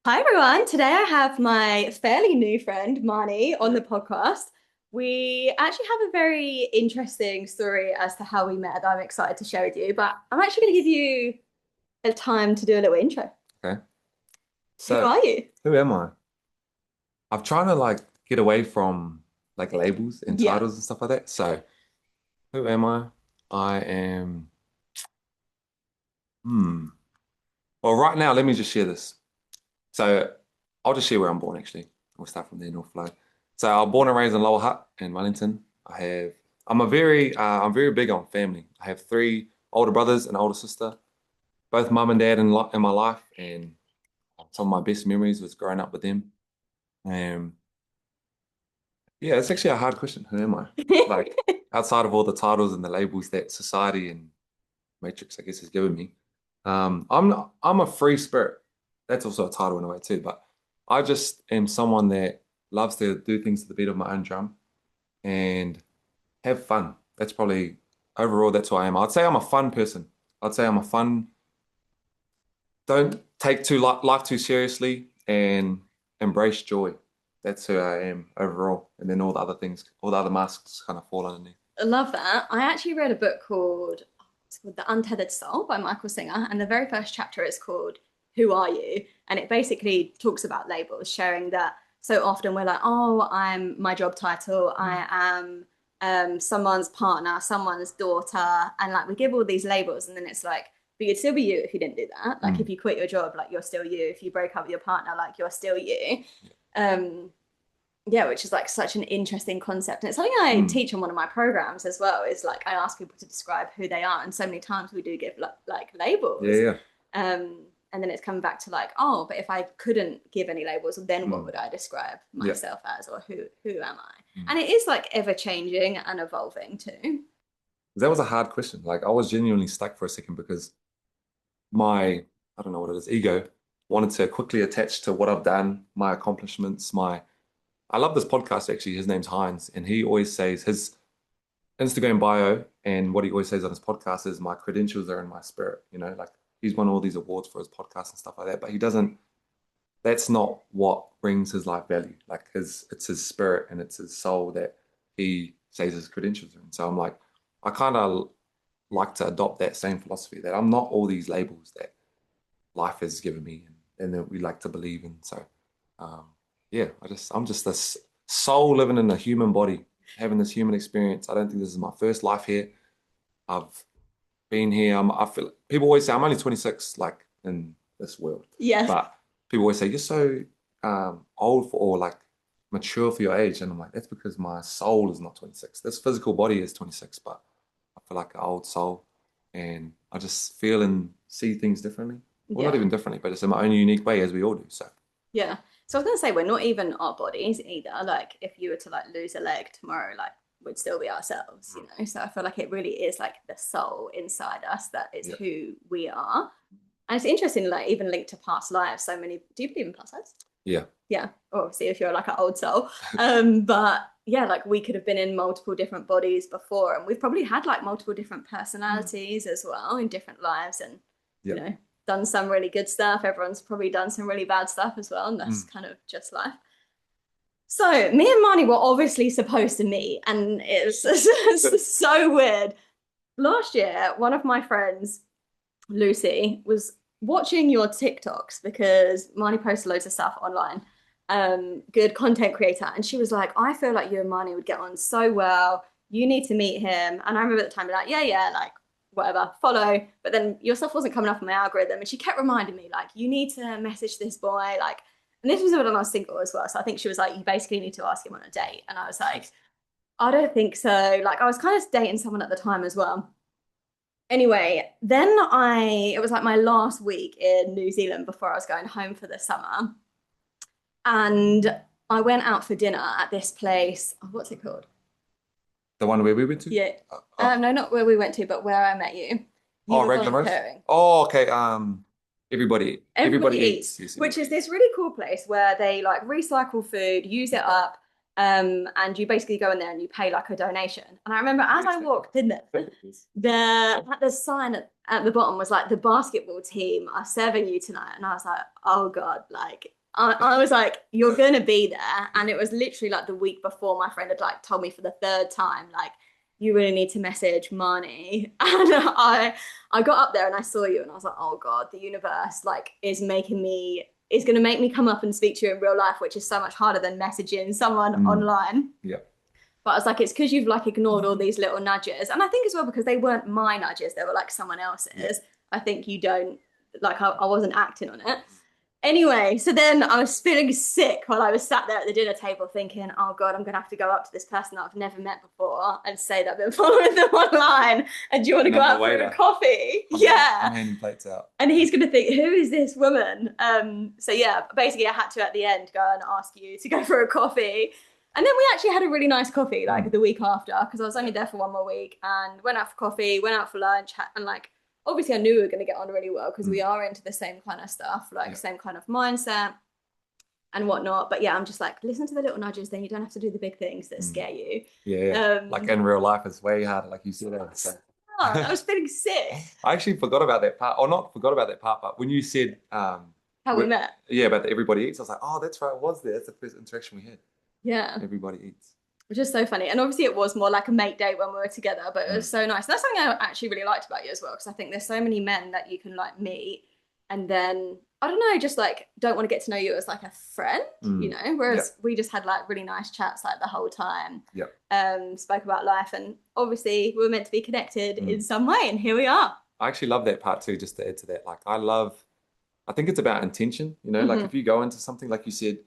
Hi everyone. Today I have my fairly new friend Marnie on the podcast. We actually have a very interesting story as to how we met that I'm excited to share with you, but I'm actually going to give you a time to do a little intro. Okay. Who So are you? who am I? I'm trying to get away from like labels and Yeah. titles and stuff like that. So who am I? I am hmm. Well, right now, let me just share this. So I'll just share where I'm born actually. We'll start from there and we'll flow. So I'm born and raised in Lower Hutt in Wellington. I'm very big on family. I have three older brothers and older sister, both mum and dad in my life, and some of my best memories was growing up with them. Um, Yeah, it's actually a hard question. Who am I? Like outside of all the titles and the labels that society and Matrix, I guess, has given me, I'm a free spirit. That's also a title in a way too. But I just am someone that loves to do things to the beat of my own drum and have fun. That's probably overall that's who I am. I'd say I'm a fun person. I'd say I'm a fun. Don't take life too seriously and embrace joy. That's who I am overall. And then all the other things, all the other masks kind of fall underneath. I love that. I actually read a book called The Untethered Soul by Michael Singer, and the very first chapter is called Who Are You? And it basically talks about labels, sharing that so often we're like, oh, I'm my job title, Mm. I am someone's partner, someone's daughter, and like we give all these labels, and then it's like, but you'd still be you if you didn't do that. Like if Mm. you quit your job, like you're still you. If you break up with your partner, like you're still you. Yeah. Um, yeah, which is like such an interesting concept. And it's something I Mm. teach on one of my programs as well, is like I ask people to describe who they are. And so many times we do give like Yeah, labels. yeah. And then it's coming back to like, oh, but if I couldn't give any labels, then what Mm. would I describe Yeah. myself as, or who am I? Mm. And it is like ever changing and evolving too. That was a hard question. Like I was genuinely stuck for a second because my, I don't know what it is, ego wanted to quickly attach to what I've done, my accomplishments, I love this podcast actually. His name's Hines, and he always says his Instagram bio and what he always says on his podcast is my credentials are in my spirit. Like he's won all these awards for his podcast and stuff like that, but he doesn't, that's not what brings his life value. Like it's his spirit and it's his soul that he says his credentials are in. So I'm like, I kind of like to adopt that same philosophy that I'm not all these labels that life has given me and that we like to believe in. So, um, yeah, I'm just this soul living in a human body, having this human experience. I don't think this is my first life here. I've been here. I feel people always say I'm only 26, like in this world, Yes. but people always say you're so old for or like mature for your age, and I'm like that's because my soul is not 26. This physical body is 26, but I feel like an old soul, and I just feel and see things differently. Well, not Yeah. even differently, but it's in my own unique way, as we all do. So, Yeah. So I was gonna say we're not even our bodies either. Like if you were to like lose a leg tomorrow, like we'd still be ourselves, you know. So I feel like it really is like the soul inside us that is yeah, who we are. And it's interesting, like even linked to past lives. So many do you believe in past lives? yeah, Yeah. Obviously if you're like an old soul. But yeah, like we could have been in multiple different bodies before, and we've probably had like multiple different mm, personalities as well in different lives, and you yeah, know, done some really good stuff. Everyone's probably done some really bad stuff as well, and that's mm, kind of just life. So me and Marnie were obviously supposed to meet, and it's so weird. Last year, one of my friends, Lucy, was watching your TikToks because Marnie posts loads of stuff online. Good content creator, and she was like, "I feel like you and Marnie would get on so well. You need to meet him." And I remember at the time, being like, "Yeah, yeah, like whatever, follow." But then your stuff wasn't coming up on my algorithm, and she kept reminding me, like, "You need to message this boy." Like, and this was when I was single as well, so I think she was like, "You basically need to ask him on a date." And I was like, "I don't think so." Like, I was kind of dating someone at the time as well. Anyway, then it was like my last week in New Zealand before I was going home for the summer. And I went out for dinner at this place. Oh, what's it called? the one where we went to. Yeah. Oh, No, not where we went to, but where I met you. You oh, were regular roast. volunteering. Oh, okay. Everybody Everybody eats. eats, Yes, which everybody is eats. this really cool place where they like recycle food, use it up, and you basically go in there and you pay like a donation. And I remember as I walked in there, the sign at the bottom was like the basketball team are serving you tonight, and I was like, oh god, like I was like, you're gonna be there. And it was literally like the week before my friend had like told me for the third time, like, you really need to message Marnie. And I got up there and I saw you and I was like, oh God, the universe like is gonna make me come up and speak to you in real life, which is so much harder than messaging someone online. Yeah. But I was like, it's because you've like ignored all these little nudges. And I think as well because they weren't my nudges, they were like someone else's. Yeah. I think you don't like I wasn't acting on it. Anyway, so then I was feeling sick while I was sat there at the dinner table thinking, oh God, I'm gonna have to go up to this person that I've never met before and say that I've been following them online. And do you want to go out for a coffee? Yeah. I'm handing plates out. And he's gonna think, who is this woman? So yeah, basically I had to at the end go and ask you to go for a coffee. And then we actually had a really nice coffee like the week after because I was only there for one more week and went out for coffee, went out for lunch, and like obviously I knew we were going to get on really well because we are into the same kind of stuff, like same kind of mindset and whatnot. But yeah, I'm just like, listen to the little nudges, then you don't have to do the big things that scare you. Yeah. Like in real life, it's way harder, like you said. So. I was feeling sick. I actually forgot about that part, or not forgot about that part, but when you said how we met. Yeah, about the everybody eats, I was like, oh, that's right, it was there. That's the first interaction we had. Yeah. Everybody eats. Which is so funny. And obviously it was more like a mate date when we were together, but it was so nice. That's something I actually really liked about you as well, because I think there's so many men that you can like meet and then, I don't know, just like don't want to get to know you as like a friend, you know, whereas we just had like really nice chats like the whole time. Spoke about life and obviously we were meant to be connected in some way and here we are. I actually love that part too, just to add to that. Like I think it's about intention, you know, like if you go into something, like you said,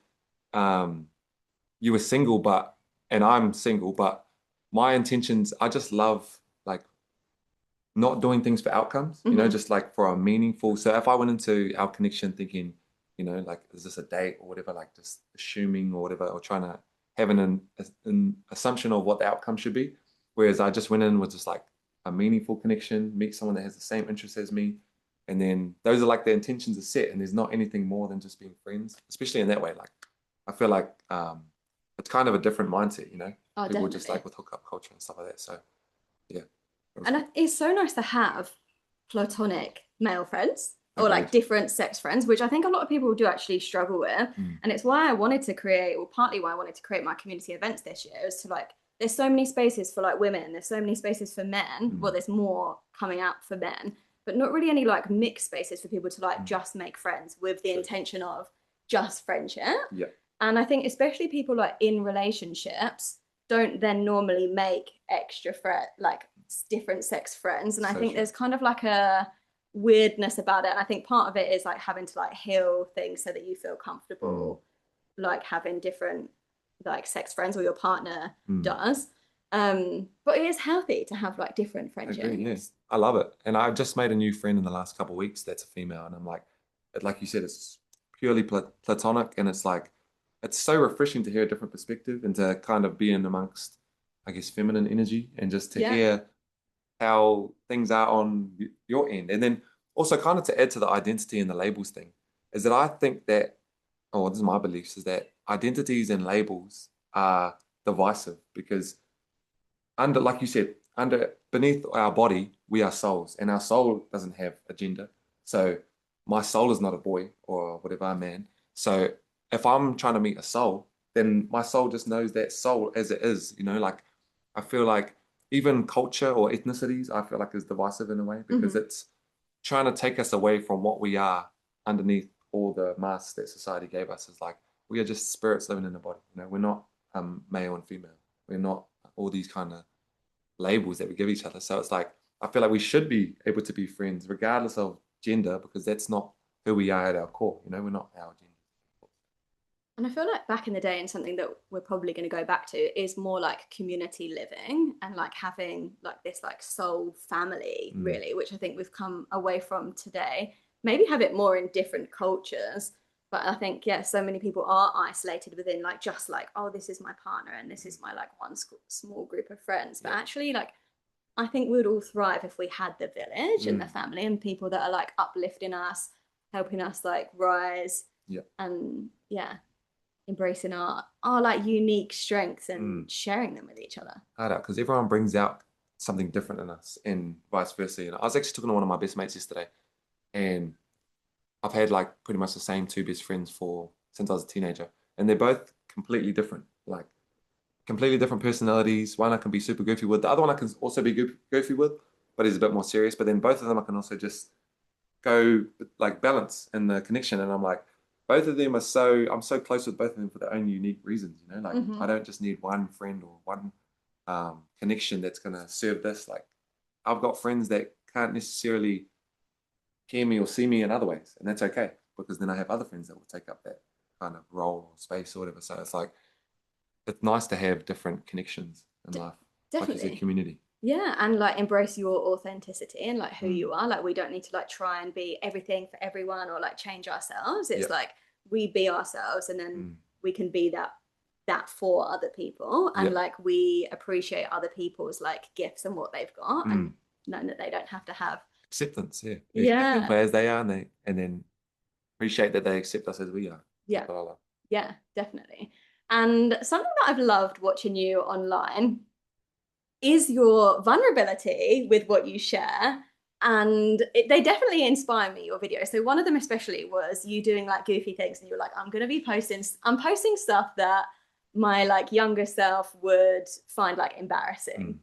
you were single, and I'm single, but my intentions, I just love like not doing things for outcomes, you know, just like for a meaningful. So if I went into our connection thinking, you know, like, is this a date or whatever, like just assuming or whatever, or trying to have an assumption of what the outcome should be. Whereas I just went in with just like a meaningful connection, meet someone that has the same interests as me. And then those are like the intentions are set and there's not anything more than just being friends, especially in that way. Like, I feel like, it's kind of a different mindset, you know. Oh, people definitely. just like with hookup culture and stuff like that. So, yeah. And it's so nice to have platonic male friends or like different sex friends, which I think a lot of people do actually struggle with. And it's why I wanted to create, or partly why I wanted to create my community events this year, is to like, there's so many spaces for like women, there's so many spaces for men. Well, there's more coming out for men, but not really any like mixed spaces for people to like just make friends with the intention of just friendship. Yeah. And I think especially people like in relationships don't then normally make extra like different sex friends. And I think there's kind of like a weirdness about it. And I think part of it is like having to like heal things so that you feel comfortable, like having different like sex friends or your partner does. But it is healthy to have like different friendships. I agree, yes. I love it. And I just made a new friend in the last couple of weeks that's a female. And I'm like you said, it's purely platonic and it's so refreshing to hear a different perspective and to kind of be in amongst, I guess, feminine energy and just to hear how things are on your end. And then also kind of to add to the identity and the labels thing is that I think that, this is my beliefs, is that identities and labels are divisive because like you said, beneath our body, we are souls and our soul doesn't have a gender. So my soul is not a boy or whatever, a man. So if I'm trying to meet a soul, then my soul just knows that soul as it is, you know, like I feel like even culture or ethnicities, I feel like is divisive in a way because it's trying to take us away from what we are underneath all the masks that society gave us. It's like, we are just spirits living in a body. You know, we're not male and female. We're not all these kind of labels that we give each other. So it's like, I feel like we should be able to be friends regardless of gender because that's not who we are at our core. You know, we're not our gender. And I feel like back in the day, and something that we're probably going to go back to is more like community living and like having like this like soul family, really, which I think we've come away from today. Maybe have it more in different cultures, but I think so many people are isolated within like just like, oh, this is my partner and this is my like one small group of friends. But actually, like, I think we'd all thrive if we had the village and the family and people that are like uplifting us, helping us like rise, and embracing our like unique strengths and sharing them with each other. Because everyone brings out something different in us and vice versa. You know, I was actually talking to one of my best mates yesterday and I've had like pretty much the same two best friends for since I was a teenager, and they're both completely different, like completely different personalities. One I can be super goofy with, the other one I can also be goofy with, but he's a bit more serious. But then both of them I can also just go like balance in the connection, and I'm like, both of them are I'm so close with both of them for their own unique reasons, you know, like I don't just need one friend or one connection that's gonna serve this. Like I've got friends that can't necessarily hear me or see me in other ways, and that's okay because then I have other friends that will take up that kind of role or space or whatever. So it's like it's nice to have different connections in life, like you said, Definitely. community. Yeah, and like embrace your authenticity and like who you are. Like we don't need to like try and be everything for everyone or like change ourselves. It's Yeah. like we be ourselves and then Mm. we can be that for other people and Yeah. like we appreciate other people's like gifts and what they've got and Mm. knowing that they don't have to have. Acceptance, yeah. We accept Yeah. people as they are, and then appreciate that they accept us as we are. Yeah. That's what I love. Yeah, definitely. And something that I've loved watching you online is your vulnerability with what you share. And they definitely inspire me, your videos. So one of them especially was you doing like goofy things and you were like, I'm posting stuff that my like younger self would find like embarrassing. Mm.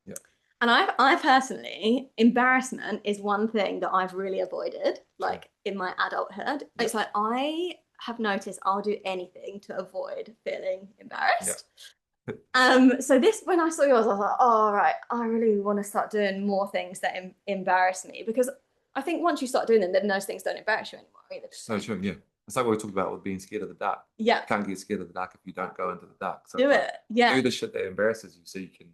Yeah. And I personally, embarrassment is one thing that I've really avoided, Sure. like in my adulthood. Yeah. It's like I have noticed I'll do anything to avoid feeling Yeah. embarrassed. So this, when I saw yours, I was like, oh, right, I really want to start doing more things that embarrass me because I think once you start doing them, then those things don't embarrass you anymore either. So true, yeah. It's like what we talked about with being scared of the dark. Yeah, You can't get scared of the dark if you don't go into the dark. So do it's like it. Yeah. do the shit that embarrasses you so you can,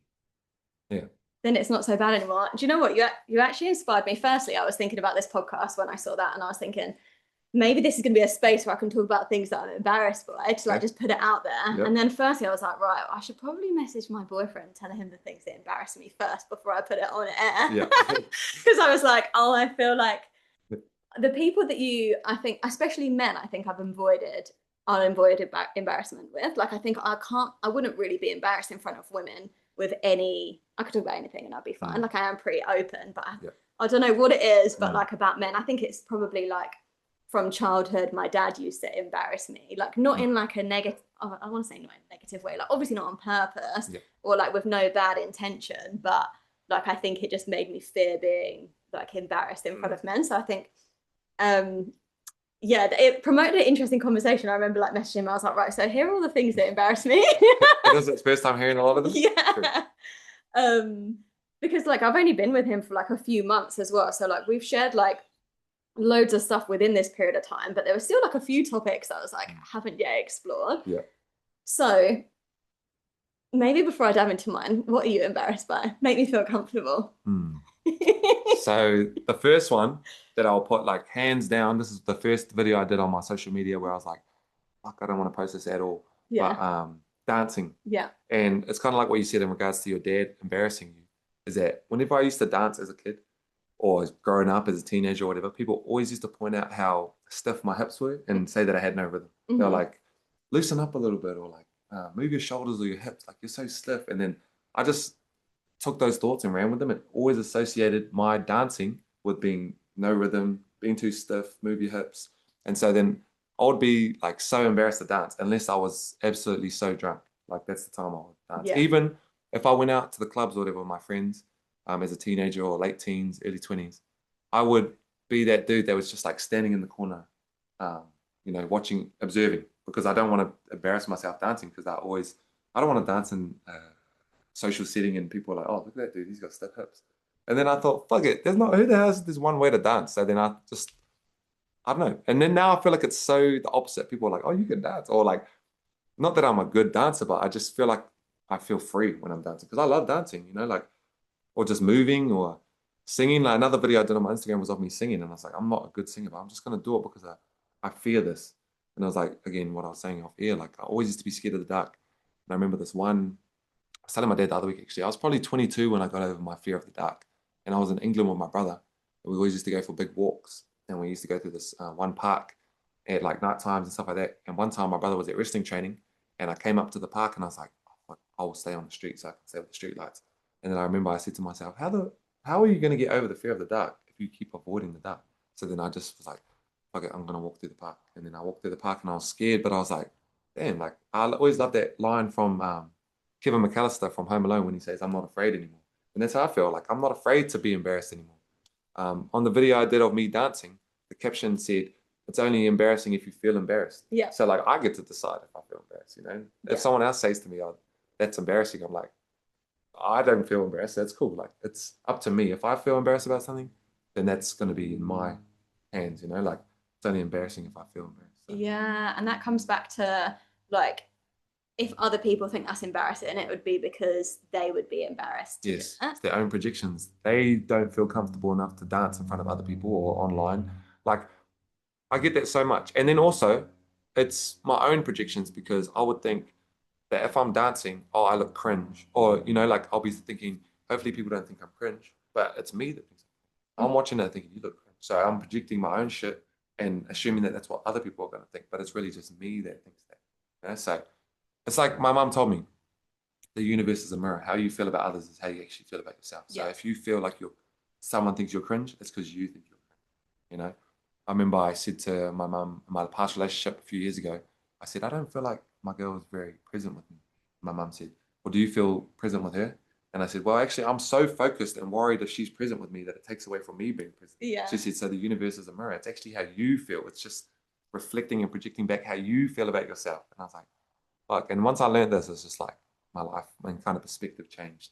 yeah. Then it's not so bad anymore. Do you know what? You actually inspired me. Firstly, I was thinking about this podcast when I saw that, and I was thinking, maybe this is going to be a space where I can talk about things that I'm embarrassed by to like Okay. just put it out there. Yep. And then firstly, I was like, right, I should probably message my boyfriend, telling him the things that embarrass me first before I put it on air. Yeah. Because I was like, oh, I feel like the people that I think, especially men, I think I've avoided embarrassment with. Like, I think I wouldn't really be embarrassed in front of women with I could talk about anything and I'd be fine. Like, I am pretty open, but Yeah. I don't know what it is, but like about men, I think it's probably like from childhood, my dad used to embarrass me, like not in like a negative, I want to say not in a negative way, like obviously not on purpose Yeah. or like with no bad intention, but like I think it just made me fear being like embarrassed in front of men. So I think yeah, it promoted an interesting conversation. I remember like messaging him, I was like, right, so here are all the things that embarrass me. It is its first time hearing a lot of them. Yeah. Because like I've only been with him for like a few months as well. So like we've shared like loads of stuff within this period of time, but there were still like a few topics that I was like, haven't yet explored. Yeah. So maybe before I dive into mine, what are you embarrassed by? Make me feel comfortable. So the first one that I'll put like hands down, this is the first video I did on my social media where I was like, fuck, I don't want to post this at all. Yeah. But dancing. Yeah. And it's kind of like what you said in regards to your dad embarrassing you, is that whenever I used to dance as a kid or growing up as a teenager or whatever, people always used to point out how stiff my hips were and say that I had no rhythm. They're like, loosen up a little bit or like move your shoulders or your hips, like you're so stiff. And then I just took those thoughts and ran with them and always associated my dancing with being no rhythm, being too stiff, move your hips. And so then I would be like so embarrassed to dance unless I was absolutely so drunk. Like that's the time I would dance. Yeah. Even if I went out to the clubs or whatever with my friends as a teenager or late teens, early 20s, I would be that dude that was just like standing in the corner, you know, watching, observing, because I don't want to embarrass myself dancing because I don't want to dance in social setting and people are like, oh, look at that dude, he's got stiff hips. And then I thought, fuck it, who the hell is there's one way to dance? So then I don't know. And then now I feel like it's so the opposite. People are like, oh, you can dance. Or like, not that I'm a good dancer, but I just feel like I feel free when I'm dancing because I love dancing, you know, like, or just moving or singing. Like another video I did on my Instagram was of me singing. And I was like, I'm not a good singer, but I'm just going to do it because I fear this. And I was like, again, what I was saying off air, like I always used to be scared of the dark. And I remember this one, I was telling my dad the other week, actually, I was probably 22 when I got over my fear of the dark. And I was in England with my brother. And we always used to go for big walks. And we used to go through this one park at like night times and stuff like that. And one time my brother was at wrestling training and I came up to the park and I was like, oh, I will stay on the street so I can stay with the street lights. And then I remember I said to myself, how are you going to get over the fear of the dark if you keep avoiding the dark? So then I just was like, okay, I'm gonna walk through the park. And then I walked through the park and I was scared, but I was like, damn, like I always love that line from Kevin McAllister from Home Alone when he says, I'm not afraid anymore. And that's how I feel. Like I'm not afraid to be embarrassed anymore. On the video I did of me dancing, the caption said, it's only embarrassing if you feel embarrassed. Yeah. So like I get to decide if I feel embarrassed, you know? If someone else says to me, oh, that's embarrassing, I'm like, I don't feel embarrassed. That's cool. Like it's up to me. If I feel embarrassed about something, then that's going to be in my hands, you know? Like it's only embarrassing if I feel embarrassed. So. Yeah, and that comes back to like if other people think that's embarrassing, it would be because they would be embarrassed. Yes, it's their own projections. They don't feel comfortable enough to dance in front of other people or online. Like I get that so much. And then also, it's my own projections because I would think that if I'm dancing, oh, I look cringe. Or, you know, like I'll be thinking, hopefully people don't think I'm cringe, but it's me that thinks I'm watching it thinking, you look cringe. So I'm projecting my own shit and assuming that that's what other people are going to think, but it's really just me that thinks that. You know? So it's like my mom told me, the universe is a mirror. How you feel about others is how you actually feel about yourself. So if you feel like someone thinks you're cringe, it's because you think you're cringe. You know, I remember I said to my mum in my past relationship a few years ago, I said, I don't feel like my girl is very present with me. My mum said, well, do you feel present with her? And I said, well, actually, I'm so focused and worried if she's present with me that it takes away from me being present. Yeah. She said, so the universe is a mirror. It's actually how you feel. It's just reflecting and projecting back how you feel about yourself. And I was like, fuck. And once I learned this, it's just like my life and kind of perspective changed.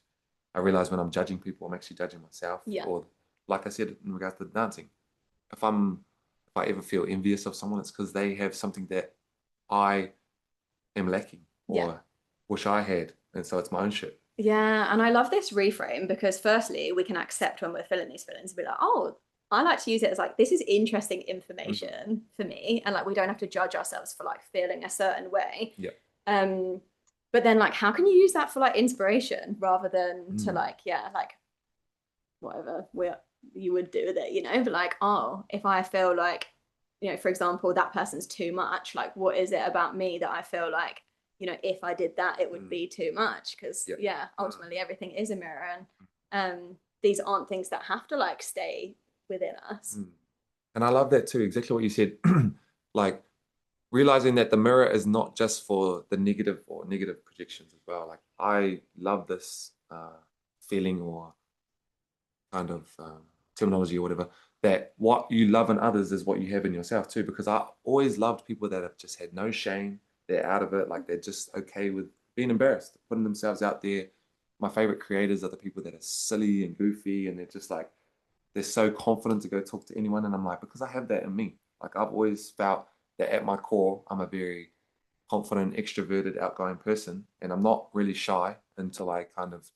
I realized when I'm judging people, I'm actually judging myself. Yeah. Or like I said in regards to dancing, if I ever feel envious of someone, it's because they have something that I am lacking or wish I had. And so it's my own shit. Yeah, and I love this reframe because firstly, we can accept when we're feeling these feelings and be like, oh, I like to use it as like, this is interesting information for me. And like we don't have to judge ourselves for like feeling a certain way. Yeah. But then like how can you use that for like inspiration rather than to like, like whatever you would do with it, you know? But like, oh, if I feel like, you know, for example, that person's too much, like what is it about me that I feel like, you know, if I did that, it would be too much. Because ultimately everything is a mirror, and these aren't things that have to like stay within us. And I love that too, exactly what you said. Like realizing that the mirror is not just for the negative or negative projections as well. Like I love this feeling or kind of terminology or whatever, that what you love in others is what you have in yourself too. Because I always loved people that have just had no shame. They're out of it. Like they're just okay with being embarrassed, putting themselves out there. My favorite creators are the people that are silly and goofy and they're just like, they're so confident to go talk to anyone. And I'm like, because I have that in me. Like I've always felt that at my core, I'm a very confident, extroverted, outgoing person. And I'm not really shy until I kind of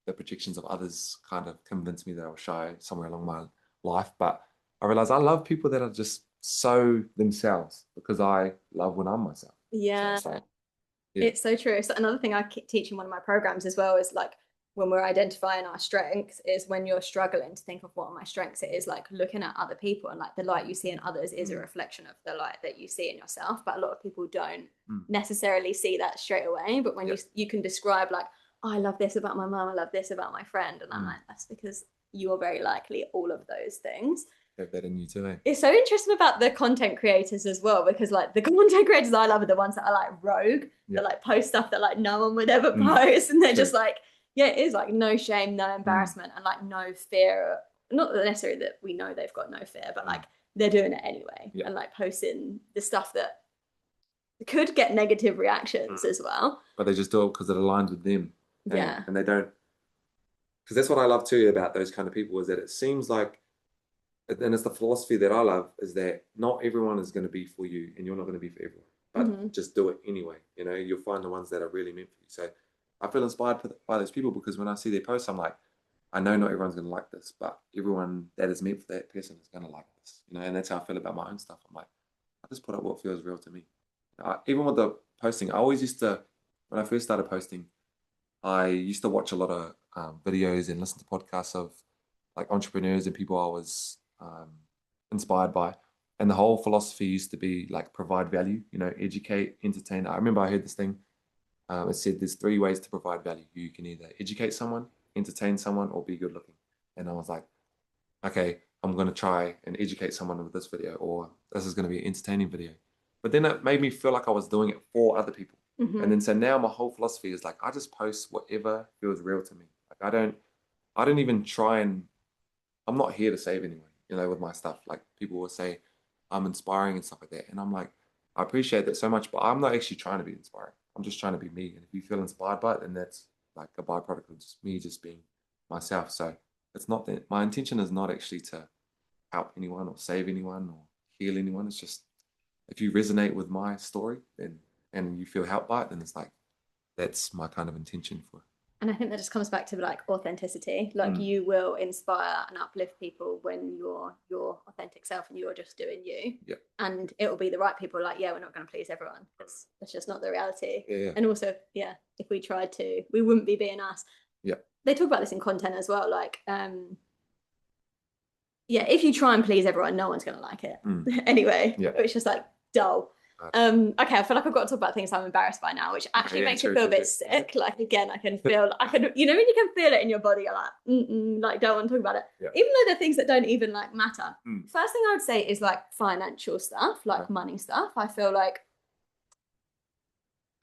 the projections of others kind of convinced me that I was shy somewhere along my life. But I realized I love people that are just so themselves because I love when I'm myself. Yeah. So, It's so true. So another thing I teach in one of my programs as well is like when we're identifying our strengths is when you're struggling to think of what are my strengths, it is like looking at other people and like the light you see in others is a reflection of the light that you see in yourself. But a lot of people don't necessarily see that straight away. But when you can describe like, oh, I love this about my mom, I love this about my friend. And I'm like, that's because you are very likely all of those things. Have that in you too, eh? It's so interesting about the content creators as well, because like the content creators I love are the ones that are like rogue, that like post stuff that like no one would ever post. And they're just like, yeah, it is like no shame, no embarrassment, and like no fear. Not necessarily that we know they've got no fear, but like they're doing it anyway and like posting the stuff that could get negative reactions as well. But they just do it because it aligns with them. Yeah. And they don't, because that's what I love too about those kind of people is that it seems like, and it's the philosophy that I love is that not everyone is going to be for you and you're not going to be for everyone, but just do it anyway. You know, you'll find the ones that are really meant for you. So I feel inspired by those people because when I see their posts, I'm like, I know not everyone's going to like this, but everyone that is meant for that person is going to like this, you know, and that's how I feel about my own stuff. I'm like, I just put up what feels real to me. Even with the posting, I always used to, when I first started posting, I used to watch a lot of videos and listen to podcasts of like entrepreneurs and people I was inspired by. And the whole philosophy used to be like provide value, you know, educate, entertain. I remember I heard this thing. It said there's 3 ways to provide value. You can either educate someone, entertain someone, or be good looking. And I was like, okay, I'm going to try and educate someone with this video, or this is going to be an entertaining video. But then it made me feel like I was doing it for other people. And then so now my whole philosophy is like, I just post whatever feels real to me. Like I don't even try and, I'm not here to save anyone, you know, with my stuff. Like people will say I'm inspiring and stuff like that. And I'm like, I appreciate that so much, but I'm not actually trying to be inspiring. I'm just trying to be me. And if you feel inspired by it, then that's like a byproduct of just me just being myself. So it's not that my intention is not actually to help anyone or save anyone or heal anyone. It's just if you resonate with my story then and you feel helped by it, then it's like that's my kind of intention for it. And I think that just comes back to like authenticity. Like you will inspire and uplift people when you're your authentic self and you're just doing you. Yeah. And it will be the right people like, yeah, we're not going to please everyone. That's just not the reality. Yeah. And also, yeah, if we tried to, we wouldn't be being us. Yeah. They talk about this in content as well. Like, yeah, if you try and please everyone, no one's going to like it. Anyway, Yeah. it's just like dull. Okay, I feel like I've got to talk about things I'm embarrassed by now, which actually makes me feel a bit sick. Like again, I can, you know, when you can feel it in your body, you're like, like don't want to talk about it. Yeah. Even though they're things that don't even like matter. First thing I would say is like financial stuff, like money stuff. I feel like,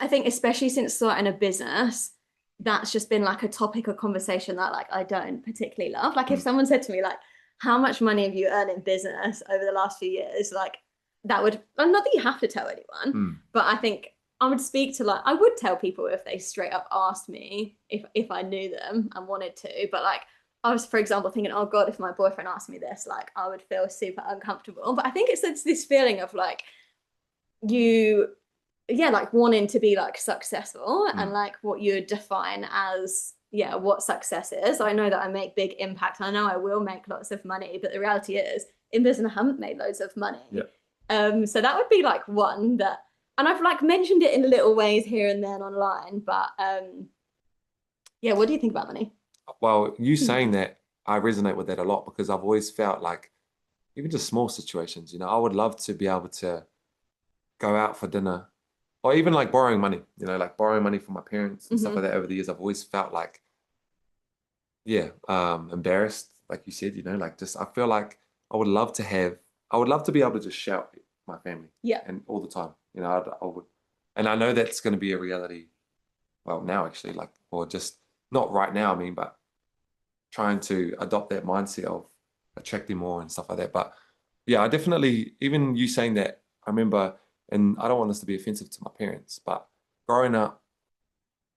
I think especially since starting a business, that's just been like a topic of conversation that like I don't particularly love. Like if someone said to me like, how much money have you earned in business over the last few years? Like that would, not that you have to tell anyone, but I think I would speak to like, I would tell people if they straight up asked me if I knew them and wanted to, but like I was, for example, thinking, oh God, if my boyfriend asked me this, like I would feel super uncomfortable. But I think it's this feeling of like like wanting to be like successful and like what you define as what success is. I know that I make big impact. I know I will make lots of money, but the reality is in business I haven't made loads of money. So that would be like one that, and I've like mentioned it in little ways here and then online, but what do you think about money? Well, you saying that, I resonate with that a lot because I've always felt like even just small situations, you know, I would love to be able to go out for dinner or even like borrowing money, you know, like borrowing money from my parents and stuff like that over the years. I've always felt like, embarrassed, like you said, you know, like just, I feel like I would love to be able to just shout at my family and all the time, you know, I would, and I know that's going to be a reality. Well, now actually, like, or just not right now, I mean, but trying to adopt that mindset of attracting more and stuff like that. But yeah, I definitely, even you saying that, I remember, and I don't want this to be offensive to my parents, but growing up,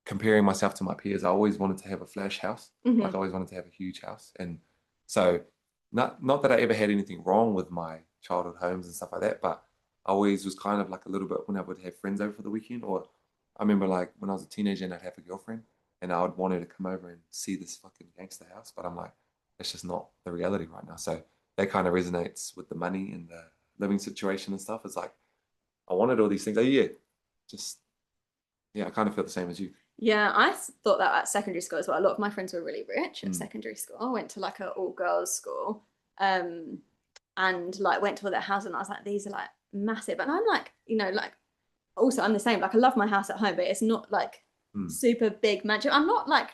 comparing myself to my peers, I always wanted to have a flash house. Like I always wanted to have a huge house. And so not that I ever had anything wrong with my childhood homes and stuff like that, but I always was kind of like a little bit when I would have friends over for the weekend, or I remember like when I was a teenager and I'd have a girlfriend and I would want her to come over and see this fucking gangster house, but I'm like, it's just not the reality right now. So that kind of resonates with the money and the living situation and stuff. It's like, I wanted all these things. I kind of feel the same as you. Yeah, I thought that at secondary school as well. A lot of my friends were really rich at secondary school. I went to like an all girls school, and like went to all their houses, and I was like, these are like massive. And I'm like, you know, like also I'm the same. Like I love my house at home, but it's not like super big mansion. I'm not like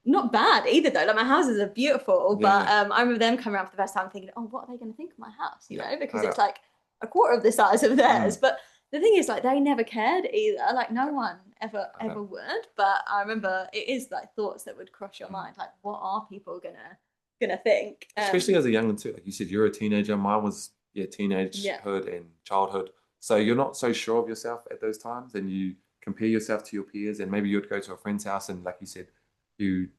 not bad either though. Like my houses are beautiful, but I remember them coming around for the first time thinking, oh, what are they going to think of my house? You know, because it's like a quarter of the size of theirs. But the thing is, like, they never cared either. Like, no one ever would. But I remember it is like thoughts that would cross your mind. Like, what are people gonna think? Especially as a young one too. Like you said, you're a teenager. Mine was teenagehood and childhood. So you're not so sure of yourself at those times, and you compare yourself to your peers. And maybe you'd go to a friend's house, and like you said, you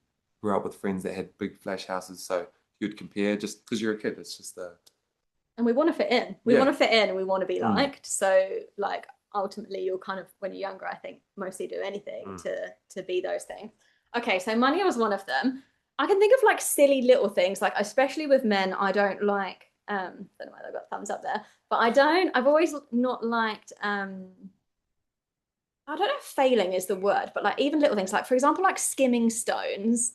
grew up with friends that had big flash houses. So you'd compare just because you're a kid. It's just and we want to fit in. We want to fit in and we want to be liked. So like ultimately you'll kind of, when you're younger, I think mostly do anything to be those things. Okay, so money was one of them. I can think of like silly little things, like especially with men, I don't like, I don't know why I got thumbs up there, but I've always not liked, I don't know if failing is the word, but like even little things, like for example, like skimming stones,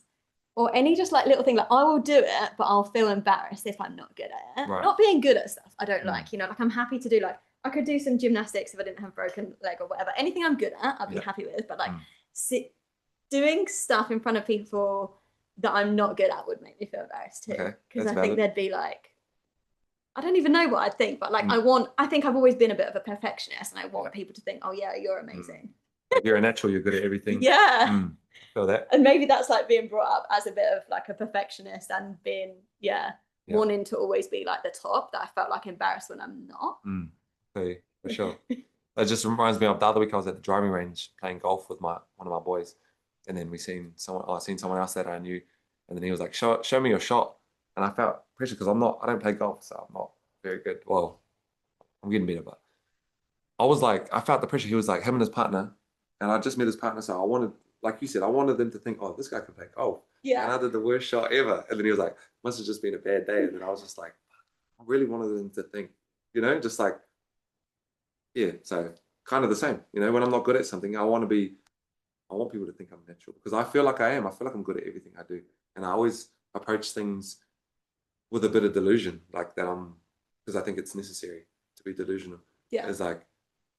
or any just like little thing, like I will do it, but I'll feel embarrassed if I'm not good at it. Right. Not being good at stuff I don't like, you know, like I'm happy to do, like I could do some gymnastics if I didn't have a broken leg or whatever. Anything I'm good at, I'd be happy with. But like doing stuff in front of people that I'm not good at would make me feel embarrassed too. Okay, Because that's I think valid. they'd be like, I don't even know what I'd think, but like Mm. I think I've always been a bit of a perfectionist and I Yeah. want people to think, oh yeah, you're Mm. amazing. Like you're a natural, you're good at everything. Yeah. Mm. I feel that. And maybe that's like being brought up as a bit of like a perfectionist and being, yeah, Yeah. wanting to always be like the top, that I felt like embarrassed when I'm not. Mm. For sure. That just reminds me of the other week I was at the driving range playing golf with one of my boys, and then I seen someone else that I knew, and then he was like, show me your shot," and I felt pressure because I don't play golf, so I'm not very good. Well, I'm getting better, but I felt the pressure. He was like him and his partner, and I just met his partner, so I wanted, like you said, I wanted them to think, oh, this guy can play golf, and Yeah. I did the worst shot ever, and then he was like, must have just been a bad day, and then I was just like, I really wanted them to think, just like. Yeah, so kind of the same. When I'm not good at something, I want people to think I'm natural because I feel like I am. I feel like I'm good at everything I do. And I always approach things with a bit of delusion, like that because I think it's necessary to be delusional. Yeah. It's like,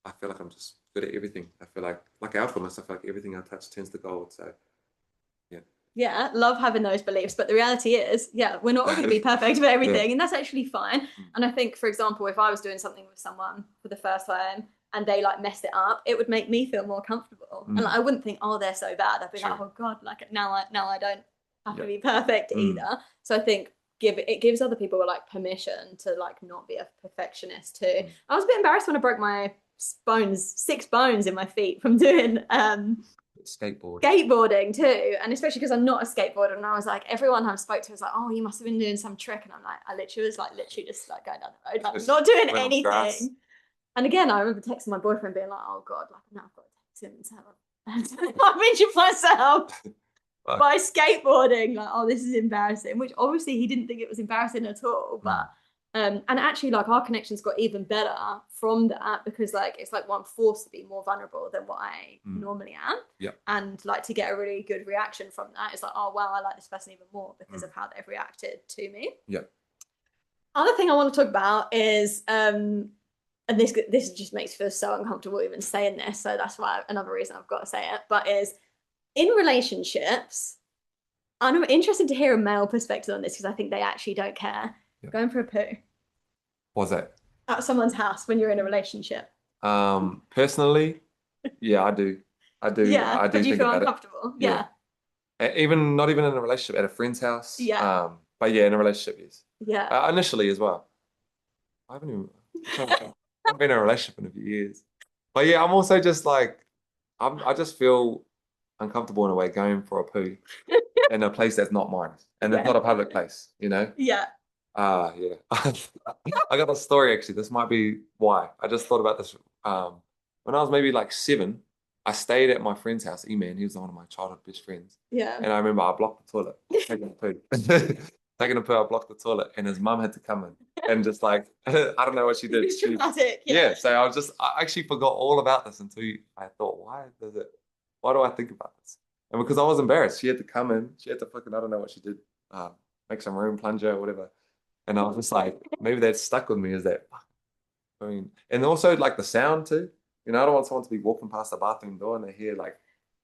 I feel like I'm just good at everything. I feel like alchemist, I feel like everything I touch turns to gold. So, yeah. Yeah, love having those beliefs. But the reality is, yeah, we're not all going to be perfect with Yeah. everything. And that's actually fine. Mm. And I think, for example, if I was doing something with someone for the first time and they like messed it up, it would make me feel more comfortable. And like, I wouldn't think, oh, they're so bad. I'd be like, True. oh God, like now I don't have to Yep. be perfect Mm. either. So I think it gives other people like permission to like not be a perfectionist too. I was a bit embarrassed when I broke my 6 bones in my feet from doing skateboarding too, and especially because I'm not a skateboarder. And I was like, everyone I spoke to was like, "Oh, you must have been doing some trick," and I'm like, I literally was like, literally just like going down the road, like not doing anything. And again, I remember texting my boyfriend, being like, "Oh God, like now I've got to text him and tell him I've injured myself by skateboarding." Like, oh, this is embarrassing. Which obviously he didn't think it was embarrassing at all, but. And actually, like our connections got even better from that because, like, it's like I'm forced to be more vulnerable than what I normally am. Yeah. And like to get a really good reaction from that, it's like, oh wow, I like this person even more because of how they've reacted to me. Yeah. Other thing I want to talk about is, and this just makes me feel so uncomfortable even saying this, so that's why another reason I've got to say it. But is in relationships, I'm interested to hear a male perspective on this because I think they actually don't care. Going for a poo. What's that? At someone's house when you're in a relationship. Personally, yeah, I do. Yeah, I do but do you think feel about uncomfortable? it. Yeah. Even not even in a relationship, at a friend's house. Yeah. But yeah, in a relationship, yes. Yeah. Initially as well. I haven't even I've been in a relationship in a few years. But yeah, I'm also just like I just feel uncomfortable in a way going for a poo in a place that's not mine. And it's not a public place, Yeah. Yeah. I got a story actually. This might be why. I just thought about this. When I was maybe like 7, I stayed at my friend's house, E-Man. He was one of my childhood best friends. Yeah. And I remember I blocked the toilet, taking a poo. Taking a poo, I blocked the toilet, and his mum had to come in and just like I don't know what she did. It's dramatic. Yeah. So I actually forgot all about this until I thought, why do I think about this? And because I was embarrassed, she had to come in, she had to fucking, I don't know what she did, make some room, plunger or whatever. And I was just like, maybe that stuck with me is that, I mean, and also like the sound too. I don't want someone to be walking past the bathroom door and they hear like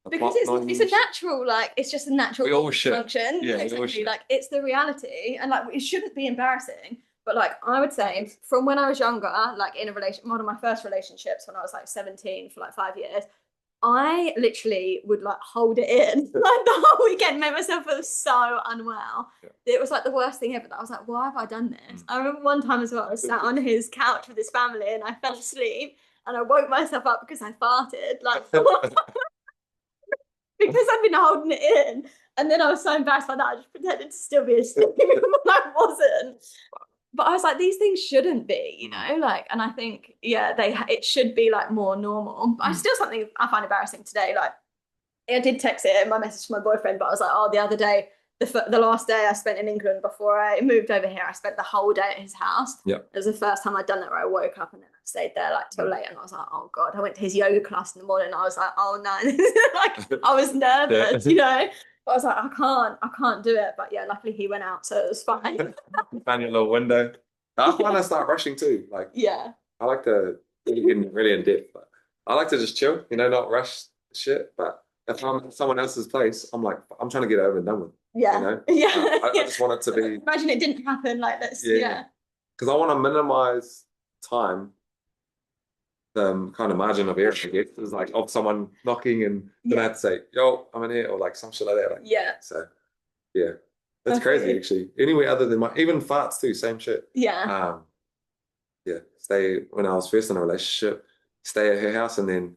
because it's a natural, like it's just a natural function. Yeah, exactly. Like it's the reality, and like it shouldn't be embarrassing. But like I would say, from when I was younger, like in a one of my first relationships when I was like 17 for like 5 years, I literally would like hold it in like the whole weekend, made myself feel so unwell. Yeah. It was like the worst thing ever. That I was like, why have I done this? I remember one time as well, I sat on his couch with his family and I fell asleep and I woke myself up because I farted. Like because I've been holding it in. And then I was so embarrassed by that, I just pretended to still be asleep when I wasn't. But I was like, these things shouldn't be, like, and I think, yeah, it should be like more normal. But I still something I find embarrassing today. Like, I did text it in my message to my boyfriend, but I was like, oh, the other day, the last day I spent in England before I moved over here, I spent the whole day at his house. Yeah. It was the first time I'd done that where I woke up and then I stayed there like till late, and I was like, oh God. I went to his yoga class in the morning. I was like, oh no, like I was nervous, But I was like, I can't do it. But yeah, luckily he went out, so it was fine. You found your little window. I find I start rushing too. Like, yeah, I like to get really in depth, but I like to just chill, not rush shit. But if I'm at someone else's place, I'm like, I'm trying to get over and done with. you Yeah. know? Yeah. I just want it to be, Imagine it didn't happen like this. yeah, Yeah. because I want to minimize time, the kind of margin of error, I guess, is like of someone knocking and then I Yeah. have to say, yo, I'm in here, or like some shit like that. Like, Yeah. so yeah, that's I feel crazy you. actually. Anyway, other than my even farts too, same shit. Yeah. Um, yeah, stay when I was first in a relationship, stay at her house and then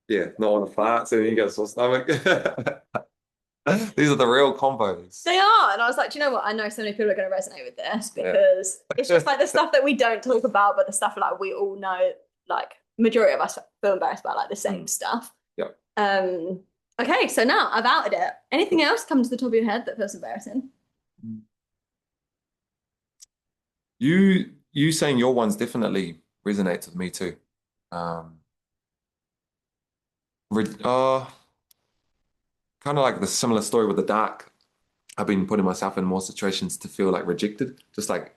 yeah, not want to fart, so then you got sore stomach. These are the real combos. They are. And I was like, do you know what? I know so many people are going to resonate with this Yeah. because it's just like the stuff that we don't talk about, but the stuff like we all know, like majority of us feel embarrassed about like the same stuff. Yeah. Okay, so now I've outed it. Anything else come to the top of your head that feels embarrassing? You saying your ones definitely resonates with me too. Um, re kind of like the similar story with the dark. I've been putting myself in more situations to feel like rejected, just like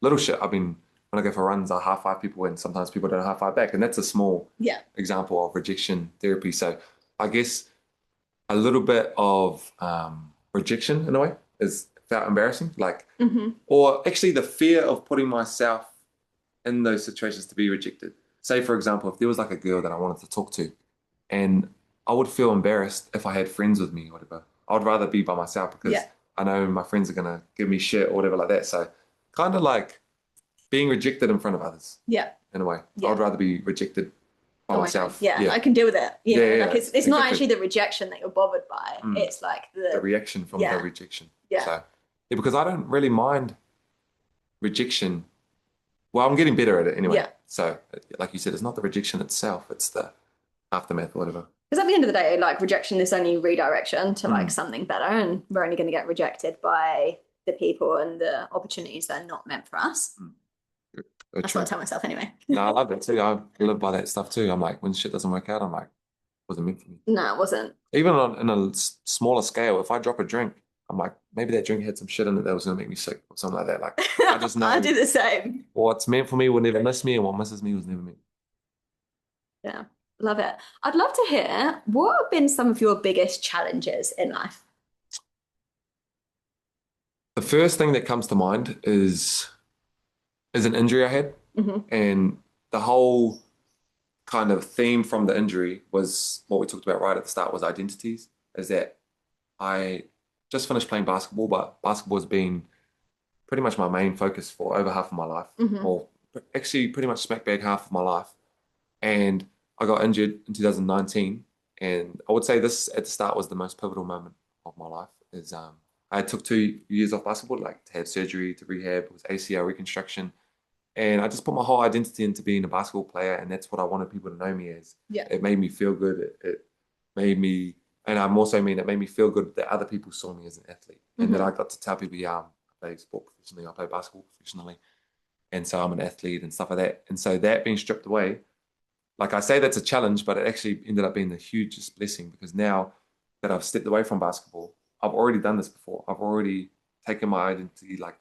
little shit. I've been when I go for runs, I high five people, and sometimes people don't high five back, and that's a small Yeah. example of rejection therapy. So I guess a little bit of rejection in a way is felt embarrassing, like, Hmm. or actually the fear of putting myself in those situations to be rejected. Say, for example, if there was like a girl that I wanted to talk to, and I would feel embarrassed if I had friends with me or whatever. I would rather be by myself because Yeah. I know my friends are gonna give me shit or whatever like that. So kind of like being rejected in front of others Yeah. in a way. I would Yeah. rather be rejected by Oh my God. myself. Yeah. Yeah. I can deal with it. You Yeah, know, yeah, like yeah, it's not exactly. actually the rejection that you're bothered by. Mm. It's like The the, reaction from the yeah. rejection. Yeah. So yeah, because I don't really mind rejection. Well, I'm getting better at it anyway. Yeah. So like you said, it's not the rejection itself, it's the aftermath or whatever. Because at the end of the day, like rejection is only redirection to like Mm. something better, and we're only going to get rejected by the people and the opportunities that are not meant for us. Mm. That's what I True. tell myself anyway. No, I love that too. I live by that stuff too. I'm like, when shit doesn't work out, I'm like, wasn't meant for me. No, it wasn't. Even on in a smaller scale, if I drop a drink, I'm like, maybe that drink had some shit in it that was gonna make me sick or something like that. Like, I just I know do the same. what's meant for me will never miss me, and what misses me was never meant. Yeah, love it. I'd love to hear what have been some of your biggest challenges in life? The first thing that comes to mind is an injury I had, Hmm. and the whole kind of theme from the injury was what we talked about right at the start was identities. Is that I just finished playing basketball, but basketball has been pretty much my main focus for over half of my life, Hmm. or actually pretty much smack bag half of my life. And I got injured in 2019. And I would say this at the start was the most pivotal moment of my life. Is I took 2 years off basketball, like to have surgery, to rehab, it was ACL reconstruction. And I just put my whole identity into being a basketball player, and that's what I wanted people to know me as. Yeah. It made me feel good. It made me, and I'm also mean it made me feel good that other people saw me as an athlete, and that Hmm. I got to tell people, yeah, I play sport professionally, I play basketball professionally, and so I'm an athlete and stuff like that. And so that being stripped away, like I say, that's a challenge, but it actually ended up being the hugest blessing because now that I've stepped away from basketball, I've already done this before. I've already taken my identity, like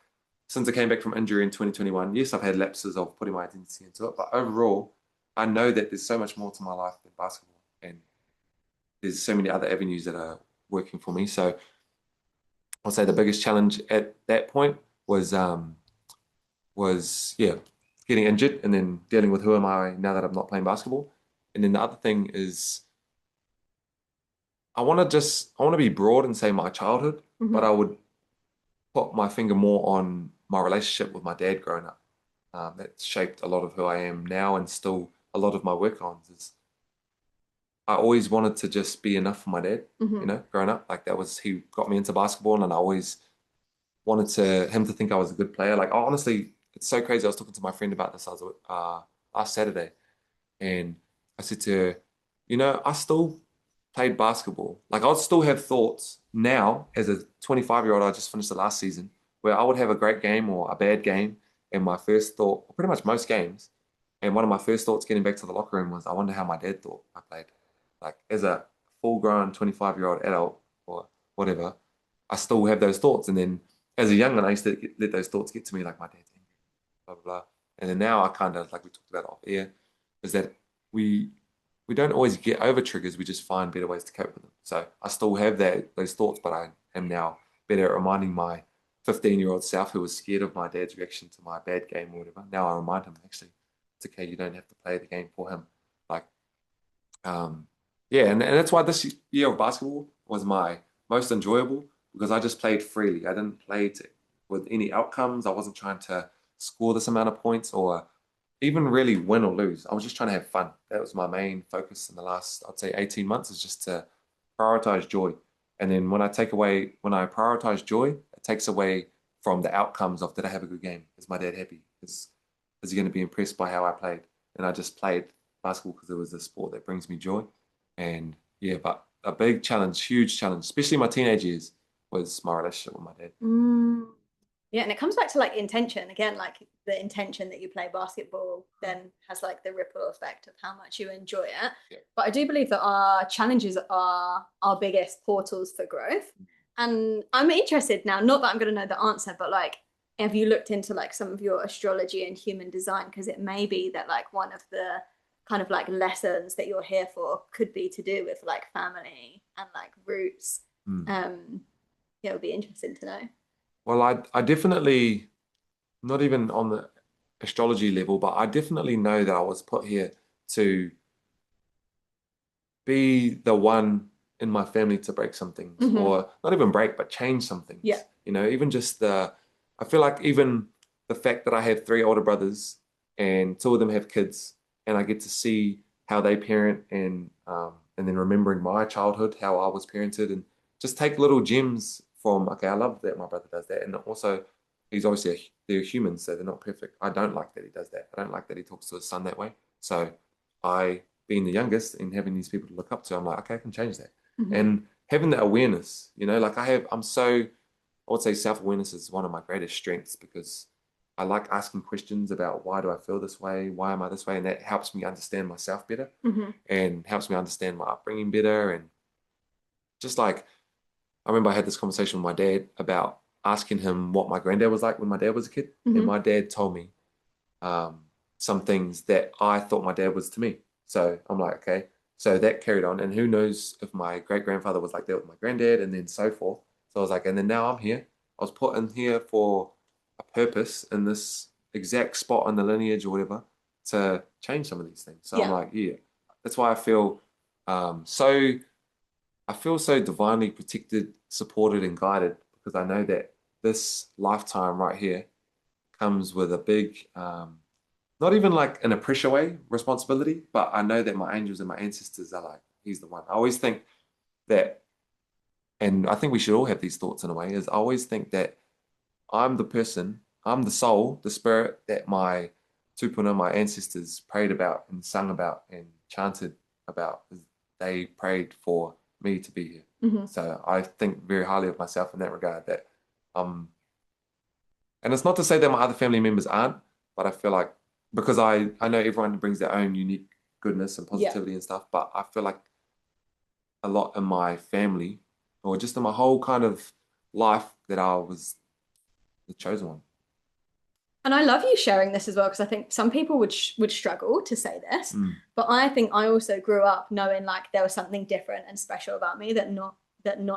since I came back from injury in 2021. Yes, I've had lapses of putting my identity into it, but overall, I know that there's so much more to my life than basketball, and there's so many other avenues that are working for me. So I'll say the biggest challenge at that point was yeah, getting injured and then dealing with who am I now that I'm not playing basketball. And then the other thing is I want to be broad and say my childhood, but Hmm. I would put my finger more on my relationship with my dad growing up. That shaped a lot of who I am now and still a lot of my work on is I always wanted to just be enough for my dad, Hmm. growing up. Like that was he got me into basketball and I always wanted to him to think I was a good player. Like honestly, it's so crazy. I was talking to my friend about this. I was last Saturday, and I said to her, I still played basketball. Like I would still have thoughts now as a 25-year-old. I just finished the last season where I would have a great game or a bad game, and my first thought, or pretty much most games, and one of my first thoughts getting back to the locker room was, I wonder how my dad thought I played. Like as a full-grown 25-year-old adult or whatever, I still have those thoughts. And then as a young one, I used to let those thoughts get to me, like my dad's angry, blah blah blah. And then now I kind of like we talked about off air, is that we we don't always get over triggers. We just find better ways to cope with them. So I still have those thoughts, but I am now better at reminding my 15-year-old self who was scared of my dad's reaction to my bad game or whatever. Now I remind him, actually, it's okay. You don't have to play the game for him. Like, yeah, and that's why this year of basketball was my most enjoyable because I just played freely. I didn't play with any outcomes. I wasn't trying to score this amount of points or even really win or lose. I was just trying to have fun. That was my main focus in the last, I'd say, 18 months is just to prioritize joy. And then when I prioritize joy, it takes away from the outcomes of did I have a good game? Is my dad happy? Is he going to be impressed by how I played? And I just played basketball because it was a sport that brings me joy. And yeah, but a big challenge, huge challenge, especially my teenage years, was my relationship with my dad. Yeah, and it comes back to like intention again, like the intention that you play basketball then has like the ripple effect of how much you enjoy it. Yeah. But I do believe that our challenges are our biggest portals for growth. And I'm interested now, not that I'm going to know the answer, but like, have you looked into like some of your astrology and human design? Because it may be that like one of the kind of like lessons that you're here for could be to do with like family and like roots. Yeah, it would be interesting to know. Well, I definitely, not even on the astrology level, but I definitely know that I was put here to be the one in my family to break some things, or not even break, but change some things. Yeah. You know, even just I feel like even the fact that I have three older brothers and two of them have kids, and I get to see how they parent and then remembering my childhood, how I was parented, and just take little gems from, okay, I love that my brother does that. And also, he's obviously, they're humans, so they're not perfect. I don't like that he does that. I don't like that he talks to his son that way. So being the youngest and having these people to look up to, I'm like, okay, I can change that. And having that awareness, you know, like I would say self-awareness is one of my greatest strengths because I like asking questions about why do I feel this way? Why am I this way? And that helps me understand myself better and helps me understand my upbringing better. And just like, I remember I had this conversation with my dad about asking him what my granddad was like when my dad was a kid. And my dad told me some things that I thought my dad was to me. So I'm like, okay. So that carried on. And who knows if my great grandfather was like that with my granddad and then so forth. So I was like, and then now I'm here. I was put in here for a purpose in this exact spot in the lineage or whatever to change some of these things. So I'm like, yeah. That's why I feel so divinely protected, supported, and guided because I know that this lifetime right here comes with a big, not even like in a pressure way, responsibility, but I know that my angels and my ancestors are like, he's the one. I always think that, and I think we should all have these thoughts in a way, is I always think that I'm the person, I'm the soul, the spirit that my tupuna, my ancestors prayed about and sung about and chanted about. They prayed for me to be here. So I think very highly of myself in that regard that and it's not to say that my other family members aren't, but I feel like because I know everyone brings their own unique goodness and positivity and stuff, but I feel like a lot in my family or just in my whole kind of life that I was the chosen one. And I love you sharing this as well because I think some people would struggle to say this, but I think I also grew up knowing like there was something different and special about me that not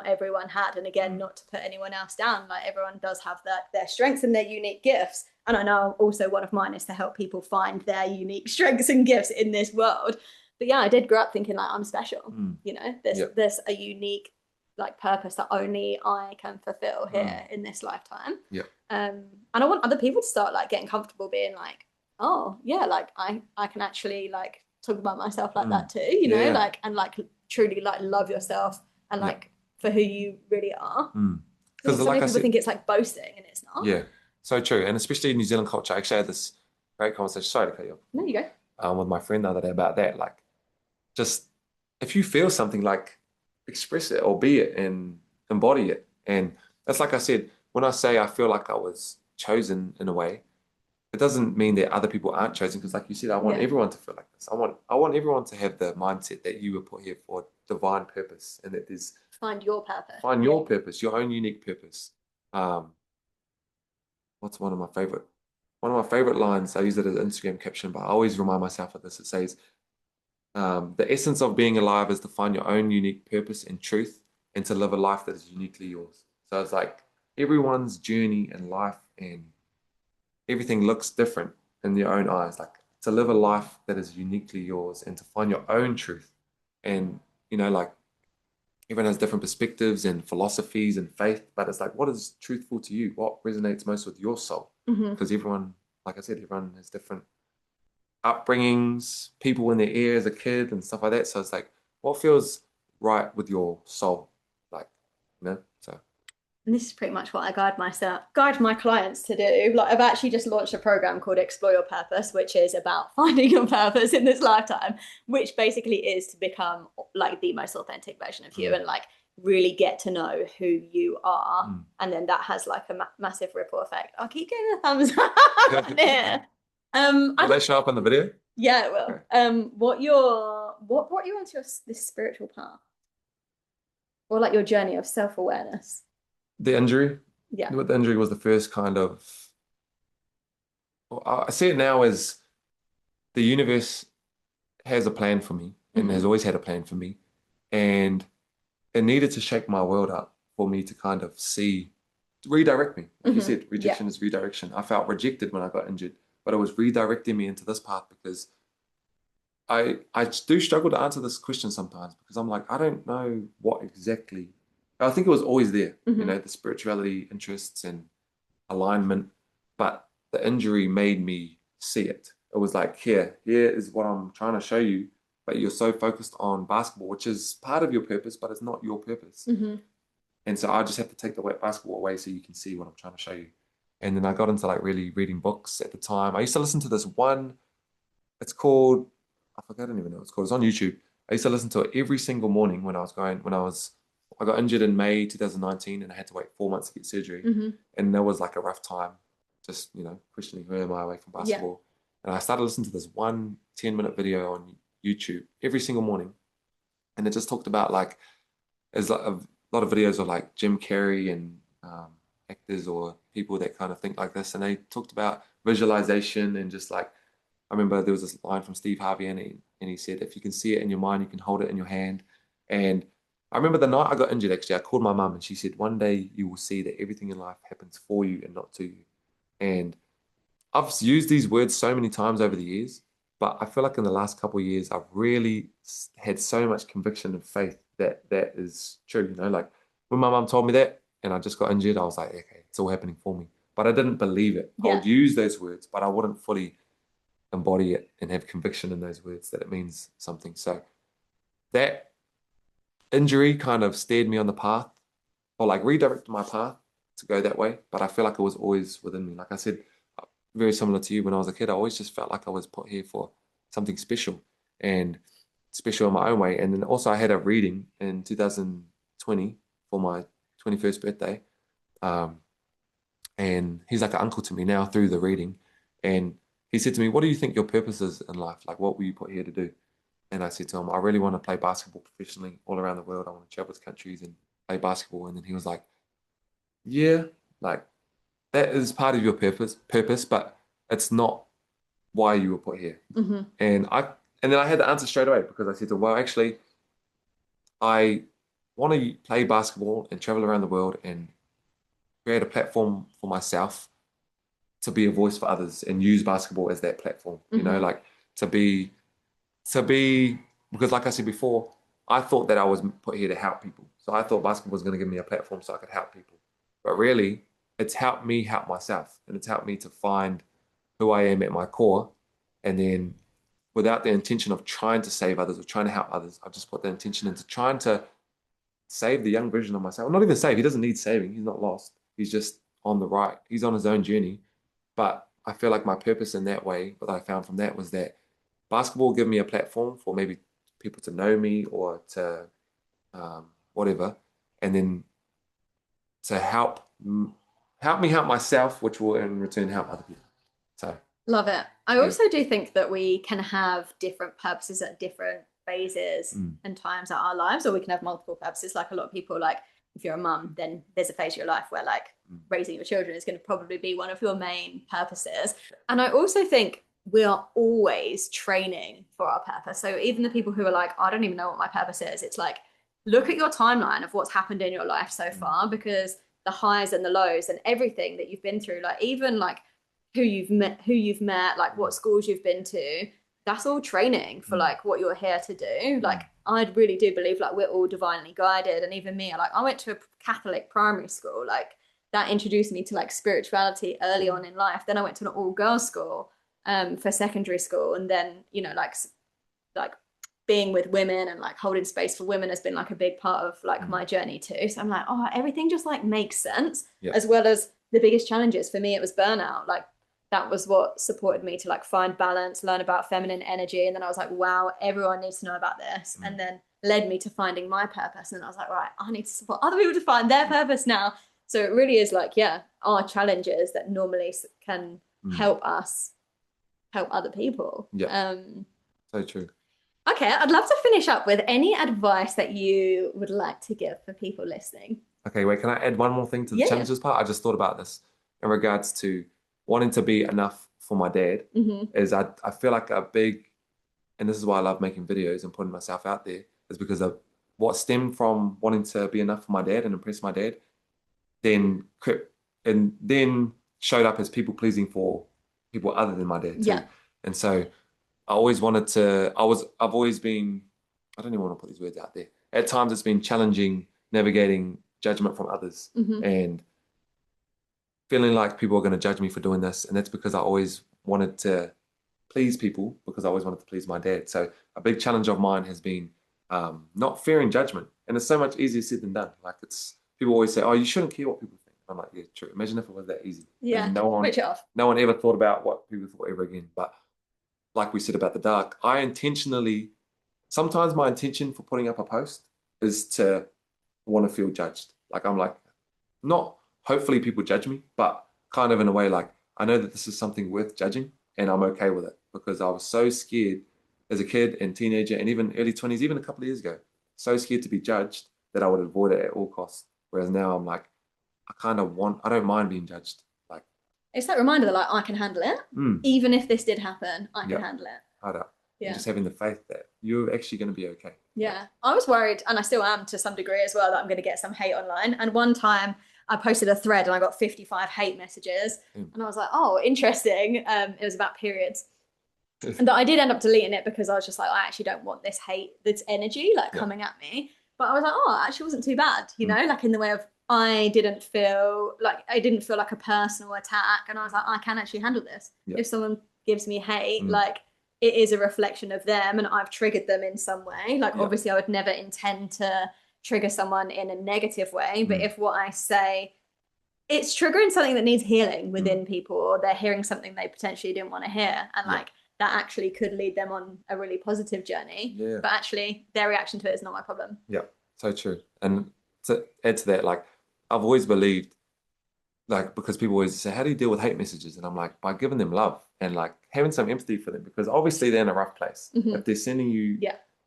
everyone had. And again, not to put anyone else down, like everyone does have their strengths and their unique gifts. And I know also one of mine is to help people find their unique strengths and gifts in this world. But yeah, I did grow up thinking like I'm special. You know, there's a unique like purpose that only I can fulfill here in this lifetime. And I want other people to start like getting comfortable being like, oh yeah, like I can actually like talk about myself like that too, you know, like and like truly like love yourself and like for who you really are. Because some like people think it's like boasting and it's not. Yeah, so true. And especially in New Zealand culture, I actually had this great conversation. Sorry to cut you off. No, you go. With my friend the other day about that. Like, just if you feel something, like express it or be it and embody it. And that's like I said, when I say I feel like I was chosen in a way, it doesn't mean that other people aren't chosen. Because like you said, I want everyone to feel like this. I want everyone to have the mindset that you were put here for divine purpose and that there's find your purpose. Find your purpose, your own unique purpose. What's one of my favorite lines? I use it as an Instagram caption, but I always remind myself of this. It says, the essence of being alive is to find your own unique purpose and truth and to live a life that is uniquely yours. So it's like everyone's journey in life and everything looks different in your own eyes. Like to live a life that is uniquely yours and to find your own truth. And, like everyone has different perspectives and philosophies and faith, but it's like, what is truthful to you? What resonates most with your soul? Because everyone, like I said, everyone has different upbringings, people in their ear as a kid and stuff like that. So it's like, what feels right with your soul? Like, so. And this is pretty much what I guide my clients to do. Like I've actually just launched a program called Explore Your Purpose, which is about finding your purpose in this lifetime, which basically is to become like the most authentic version of you and like really get to know who you are. And then that has like a massive ripple effect. I'll keep getting a thumbs up here. Will they show up in the video? Yeah, it will. Okay. What brought you onto this spiritual path? Or like your journey of self-awareness? The injury. Yeah. The injury was the first kind of, I see it now as the universe has a plan for me and has always had a plan for me. And it needed to shake my world up for me to kind of redirect me. Like you said, rejection is redirection. I felt rejected when I got injured, but it was redirecting me into this path because I do struggle to answer this question sometimes because I'm like, I don't know what exactly. I think it was always there, the spirituality interests and alignment, but the injury made me see it. It was like, here is what I'm trying to show you, but you're so focused on basketball, which is part of your purpose, but it's not your purpose. And so I just have to take the basketball away so you can see what I'm trying to show you. And then I got into like really reading books at the time. I used to listen to this one, it's called, I don't even know what it's called. It's on YouTube. I used to listen to it every single morning I got injured in May 2019 and I had to wait 4 months to get surgery. And that was like a rough time, just, questioning who am I away from basketball. And I started listening to this 10-minute video on YouTube every single morning. And it just talked about like, there's a lot of videos of like Jim Carrey and actors or people that kind of think like this. And they talked about visualization and just like, I remember there was this line from Steve Harvey and he said, if you can see it in your mind, you can hold it in your hand. And I remember the night I got injured, actually, I called my mum and she said, one day you will see that everything in life happens for you and not to you. And I've used these words so many times over the years, but I feel like in the last couple of years, I've really had so much conviction and faith that that is true. Like when my mum told me that and I just got injured, I was like, okay, it's all happening for me. But I didn't believe it. I would use those words, but I wouldn't fully embody it and have conviction in those words that it means something. So that injury kind of steered me on the path or like redirected my path to go that way. But I feel like it was always within me. Like I said, very similar to you when I was a kid, I always just felt like I was put here for something special and special in my own way. And then also I had a reading in 2020 for my 21st birthday. And he's like an uncle to me now through the reading. And he said to me, what do you think your purpose is in life? Like, what were you put here to do? And I said to him, I really want to play basketball professionally all around the world. I want to travel to countries and play basketball. And then he was like, yeah, like that is part of your purpose, but it's not why you were put here. And then I had the answer straight away because I said to him, well, actually, I want to play basketball and travel around the world and create a platform for myself to be a voice for others and use basketball as that platform, like to be, because like I said before, I thought that I was put here to help people. So I thought basketball was going to give me a platform so I could help people. But really, it's helped me help myself and it's helped me to find who I am at my core. And then without the intention of trying to save others or trying to help others, I've just put the intention into trying to save the young version of myself. Not even save, he doesn't need saving. He's not lost. He's just he's on his own journey. But I feel like my purpose in that way, what I found from that was that basketball gave me a platform for maybe people to know me or to whatever, and then to help me help myself, which will in return help other people. So love it. I also do think that we can have different purposes at different phases and times of our lives, or we can have multiple purposes. Like a lot of people, like if you're a mum, then there's a phase of your life where like raising your children is going to probably be one of your main purposes. And I also think we are always training for our purpose. So even the people who are like, I don't even know what my purpose is, it's like, look at your timeline of what's happened in your life so far, because the highs and the lows and everything that you've been through, like even like who you've met, like what schools you've been to, that's all training for like what you're here to do. Like I really do believe like we're all divinely guided. And even me, like I went to a Catholic primary school, like that introduced me to like spirituality early on in life. Then I went to an all-girls school for secondary school, and then like being with women and like holding space for women has been like a big part of like my journey too. So I'm like, oh, everything just like makes sense. As well as the biggest challenges for me, it was burnout. Like that was what supported me to like find balance, learn about feminine energy. And then I was like, wow, everyone needs to know about this. And then led me to finding my purpose. And then I was like, right, I need to support other people to find their purpose now. So it really is like, yeah, our challenges that normally can help us help other people. Yeah. So true. Okay, I'd love to finish up with any advice that you would like to give for people listening. Okay, wait, can I add one more thing to the Yeah. challenges part? I just thought about this in regards to wanting to be enough for my dad. Is I feel like a big, and this is why I love making videos and putting myself out there, is because of what stemmed from wanting to be enough for my dad and impress my dad, then showed up as people pleasing for people other than my dad too. Yeah. And so I always wanted to, I've always been, I don't even want to put these words out there. At times it's been challenging navigating judgment from others and feeling like people are going to judge me for doing this. And that's because I always wanted to please people, because I always wanted to please my dad. So a big challenge of mine has been not fearing judgment. And it's so much easier said than done. Like people always say, oh, you shouldn't care what people think. I'm like, yeah, true. Imagine if it was that easy. Yeah. And no one ever thought about what people thought ever again. But like we said about the dark, sometimes my intention for putting up a post is to want to feel judged. Like I'm like, not hopefully people judge me, but kind of in a way like, I know that this is something worth judging and I'm okay with it, because I was so scared as a kid and teenager and even early 20s, even a couple of years ago, so scared to be judged that I would avoid it at all costs. Whereas now I'm like, I don't mind being judged. Like it's that reminder that like I can handle it. Even if this did happen, I can handle it. I don't. Yeah. And just having the faith that you're actually going to be okay. Yeah. I was worried, and I still am to some degree as well, that I'm going to get some hate online. And one time I posted a thread and I got 55 hate messages. And I was like, oh, interesting. It was about periods. And I did end up deleting it because I was just like, I actually don't want this hate, this energy like coming at me. But I was like, oh, it actually wasn't too bad, like in the way of I didn't feel like a personal attack. And I was like, I can actually handle this. If someone gives me hate, like it is a reflection of them and I've triggered them in some way. Like obviously I would never intend to trigger someone in a negative way. But if what I say, it's triggering something that needs healing within people, or they're hearing something they potentially didn't want to hear. And like that actually could lead them on a really positive journey. But actually their reaction to it is not my problem. Yeah, so true. And to add to that, like I've always believed, like, because people always say, how do you deal with hate messages? And I'm like, by giving them love and like having some empathy for them, because obviously they're in a rough place. If they're sending you,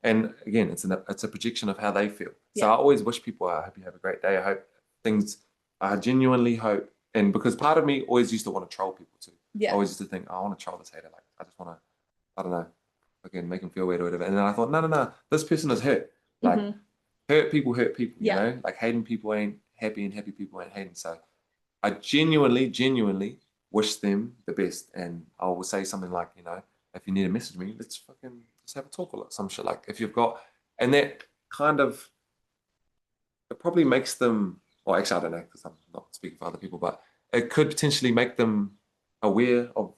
and again, it's a projection of how they feel. So I always wish people, I hope you have a great day. I genuinely hope. And because part of me always used to want to troll people too. I always used to think, oh, I want to troll this hater. Like, I just want to, I don't know, again, make them feel weird or whatever. And then I thought, no, this person is hurt. Like, hurt people, you know? Like, hating people ain't happy and happy people ain't hating. So I genuinely wish them the best. And I will say something like, if you need to message me, let's fucking just have a talk or some shit. Like, if you've got, and that kind of, it probably makes them, well, actually, I don't know, because I'm not speaking for other people, but it could potentially make them aware of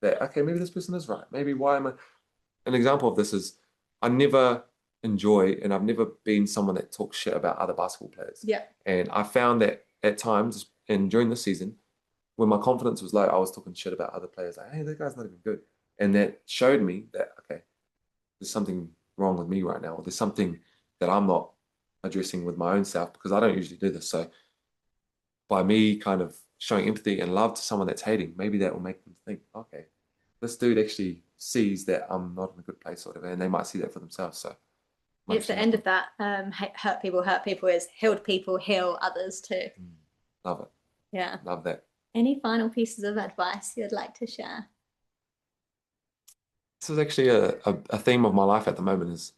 that, okay, maybe this person is right. Maybe an example of this is I never enjoy, and I've never been someone that talks shit about other basketball players. And I found that at times, and during this season, when my confidence was low, I was talking shit about other players. Like, hey, that guy's not even good. And that showed me that, okay, there's something wrong with me right now, or there's something that I'm not addressing with my own self, because I don't usually do this. So by me kind of showing empathy and love to someone that's hating, maybe that will make them think, okay, this dude actually sees that I'm not in a good place or whatever, and they might see that for themselves. So it's the end of that. Hurt people is healed people heal others too. Love it. Yeah. Love that. Any final pieces of advice you'd like to share? This is actually a theme of my life at the moment, is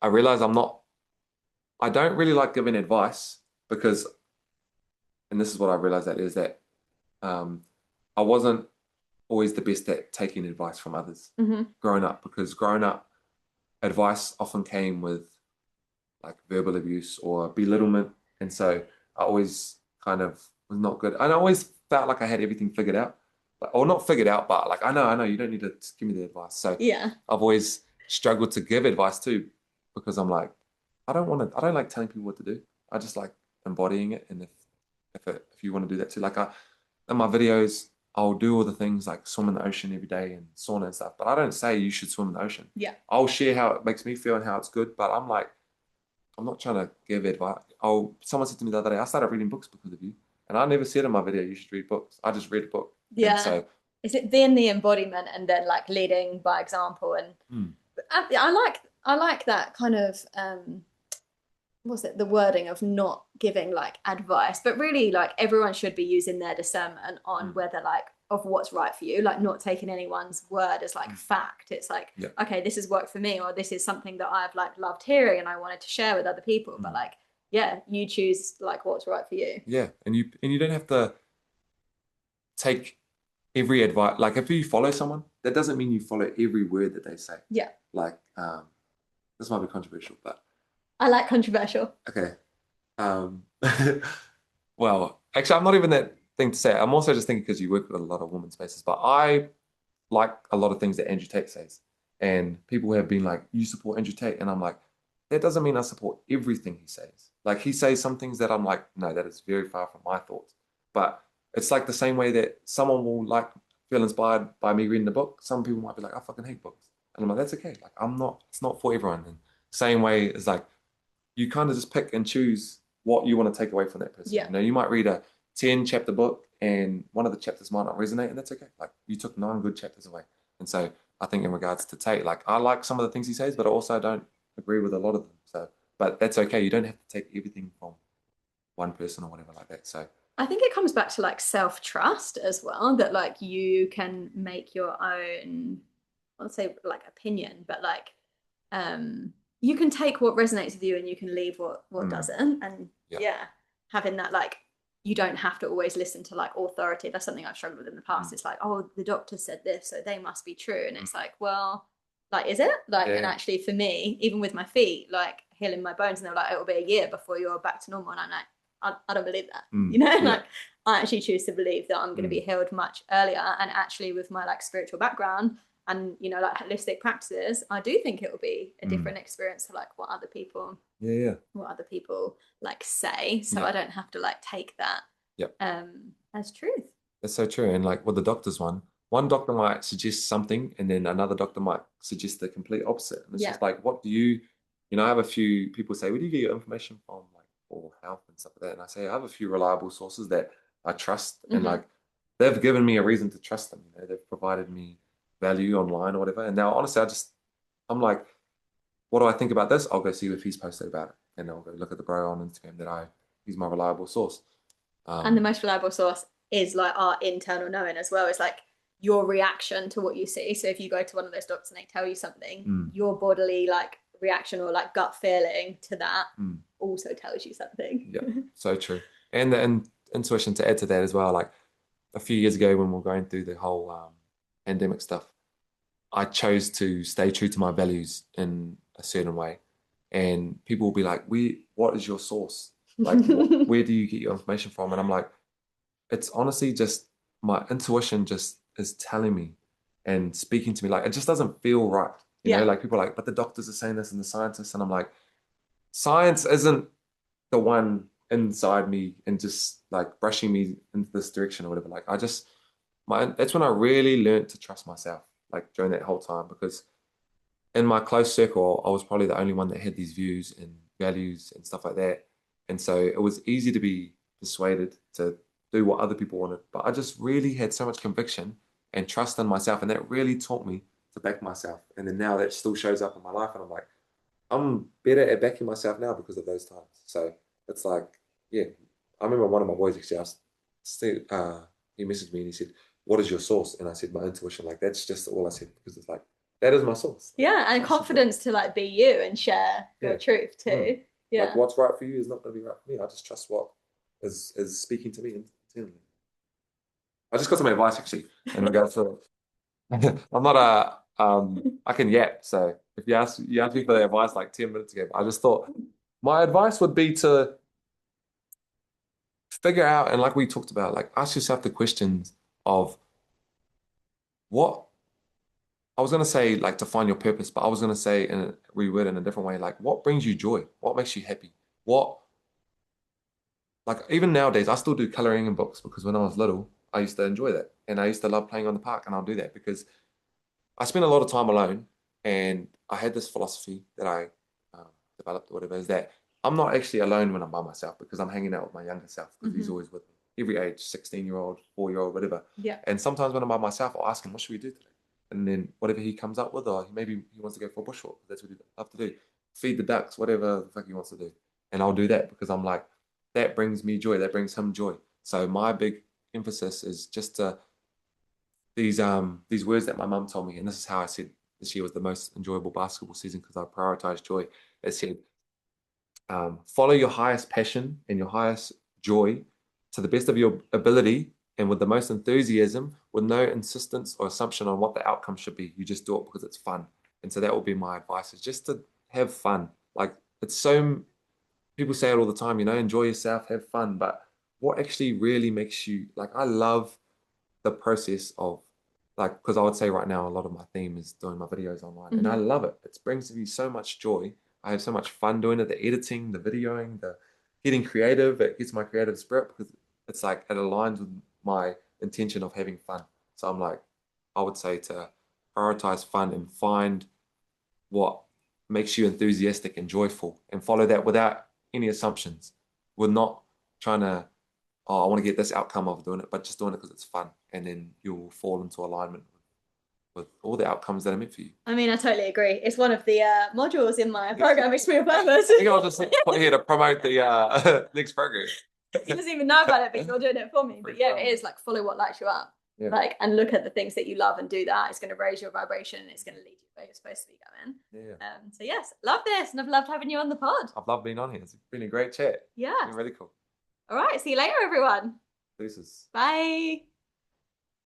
I realize I don't really like giving advice, because and this is what I realized that is that um, I wasn't always the best at taking advice from others growing up, because growing up, advice often came with like verbal abuse or belittlement. And so I always kind of was not good. And I always felt like I had everything figured out. Or not figured out, but like, I know, you don't need to give me the advice. So Yeah. I've always struggled to give advice too, because I'm like, I don't like telling people what to do. I just like embodying it. And if you want to do that too, like in my videos, I'll do all the things like swim in the ocean every day and sauna and stuff, but I don't say you should swim in the ocean. Yeah. I'll share how it makes me feel and how it's good, but I'm like, I'm not trying to give advice. Oh, someone said to me the other day, I started reading books because of you. And I never said in my video, you should read books. I just read a book. Yeah. And so, is it then the embodiment and then like leading by example? And I like that kind of what's it, the wording of not giving like advice, but really like everyone should be using their discernment on whether like of what's right for you, like not taking anyone's word as like fact. It's like, okay, this has worked for me, or this is something that I've like loved hearing and I wanted to share with other people. But like, yeah, you choose like what's right for you. Yeah. And you don't have to take every advice. Like if you follow someone, that doesn't mean you follow every word that they say. Yeah. Like, this might be controversial, but I like controversial. okay. Um, well, actually, I'm not even that thing to say. I'm also just thinking because you work with a lot of women's spaces, but I like a lot of things that Andrew Tate says. And people have been like, you support Andrew Tate. And I'm like, that doesn't mean I support everything he says. Like he says some things that I'm like, no, that is very far from my thoughts. But it's like the same way that someone will like feel inspired by me reading the book. Some people might be like, I fucking hate books. And I'm like, that's okay. Like it's not for everyone. And same way as like, you kind of just pick and choose what you want to take away from that person. Yeah. You know, you might read a 10 chapter book and one of the chapters might not resonate, and that's okay. Like you took 9 good chapters away. And so I think in regards to Tate, like I like some of the things he says, but I also don't agree with a lot of them. So, but that's okay. You don't have to take everything from one person or whatever like that. So I think it comes back to like self-trust as well, that like you can make your own, I'll say like opinion, but like you can take what resonates with you and you can leave what doesn't. And yeah, having that like you don't have to always listen to like authority. That's something I've struggled with in the past. It's like, oh, the doctor said this, so they must be true. And it's like, well, like, is it? Like, and actually for me, even with my feet, like healing my bones, and they're like, it'll be a year before you're back to normal. And I'm like, I don't believe that. You know, like I actually choose to believe that I'm going to be healed much earlier. And actually with my like spiritual background and, you know, like holistic practices, I do think it will be a different experience to like what other people what other people like say. So I don't have to like take that as truth. that's so true. And like with the doctor's one doctor might suggest something and then another doctor might suggest the complete opposite. And it's just like, what do you know, I have a few people say, where do you get your information from? Like for health and stuff like that. And I say, I have a few reliable sources that I trust and like they've given me a reason to trust them. You know, they've provided me value online or whatever. And now honestly, I'm like, what do I think about this? I'll go see if he's posted about it. And I'll go look at the bro on Instagram that he's my reliable source. And the most reliable source is like our internal knowing as well. It's like your reaction to what you see. So if you go to one of those doctors and they tell you something, your bodily like reaction or like gut feeling to that also tells you something. Yeah, so true. And the intuition to add to that as well. Like a few years ago when we were going through the whole pandemic stuff, I chose to stay true to my values in a certain way. And people will be like, what is your source? Like, where do you get your information from? And I'm like, it's honestly just my intuition just is telling me and speaking to me. Like, it just doesn't feel right. You know, like people are like, but the doctors are saying this and the scientists. And I'm like, science isn't the one inside me and just like brushing me into this direction or whatever. Like, that's when I really learned to trust myself, like during that whole time, because in my close circle, I was probably the only one that had these views and values and stuff like that. And so it was easy to be persuaded to do what other people wanted. But I just really had so much conviction and trust in myself. And that really taught me to back myself. And then now that still shows up in my life. And I'm like, I'm better at backing myself now because of those times. So it's like, yeah, I remember one of my boys actually asked, he messaged me and he said, what is your source? And I said, my intuition. Like, that's just all I said because it's like, that is my source. Yeah, and confidence to like be you and share your truth too. Yeah. Like what's right for you is not going to be right for me. I just trust what is speaking to me internally. I just got some advice actually in regards to I'm not I can yap, so if you asked me for the advice like 10 minutes ago, I just thought my advice would be to figure out and like we talked about, like ask yourself the questions of what I was gonna say like to find your purpose, but I was gonna say and reword in a different way, like what brings you joy? What makes you happy? What like even nowadays I still do coloring in books because when I was little, I used to enjoy that. And I used to love playing on the park and I'll do that because I spent a lot of time alone, and I had this philosophy that I developed, or whatever, is that I'm not actually alone when I'm by myself because I'm hanging out with my younger self because he's always with me, every age, 16-year-old, 4-year-old, whatever. Yeah. And sometimes when I'm by myself, I'll ask him, what should we do today? And then whatever he comes up with, or maybe he wants to go for a bushwalk. That's what he loves to do. Feed the ducks, whatever the fuck he wants to do. And I'll do that because I'm like, that brings me joy. That brings him joy. So my big emphasis is just to these words that my mum told me, and this is how I said this year was the most enjoyable basketball season because I prioritized joy. It said, follow your highest passion and your highest joy to the best of your ability and with the most enthusiasm, with no insistence or assumption on what the outcome should be. You just do it because it's fun. And so that will be my advice, is just to have fun. Like it's so people say it all the time, enjoy yourself, have fun. But what actually really makes you like I love the process of like because I would say right now a lot of my theme is doing my videos online and I love it. It brings me so much joy. I have so much fun doing it, the editing, the videoing, the getting creative. It gets my creative spirit because it's like it aligns with my intention of having fun. So I'm like, I would say to prioritize fun and find what makes you enthusiastic and joyful and follow that without any assumptions. We're not trying to oh, I want to get this outcome of doing it, but just doing it because it's fun. And then you'll fall into alignment with all the outcomes that are meant for you. I mean, I totally agree. It's one of the modules in my program, Extreme Purpose. I think I'll just put here to promote the next program. He doesn't even know about it, but you're doing it for me. But yeah, it is like follow what lights you up. Yeah. Like, and look at the things that you love and do that. It's going to raise your vibration and it's going to lead you where you're supposed to be going. Yeah. So yes, love this. And I've loved having you on the pod. I've loved being on here. It's been a great chat. Yeah. It's been really cool. All right. See you later, everyone. Deuces. Bye.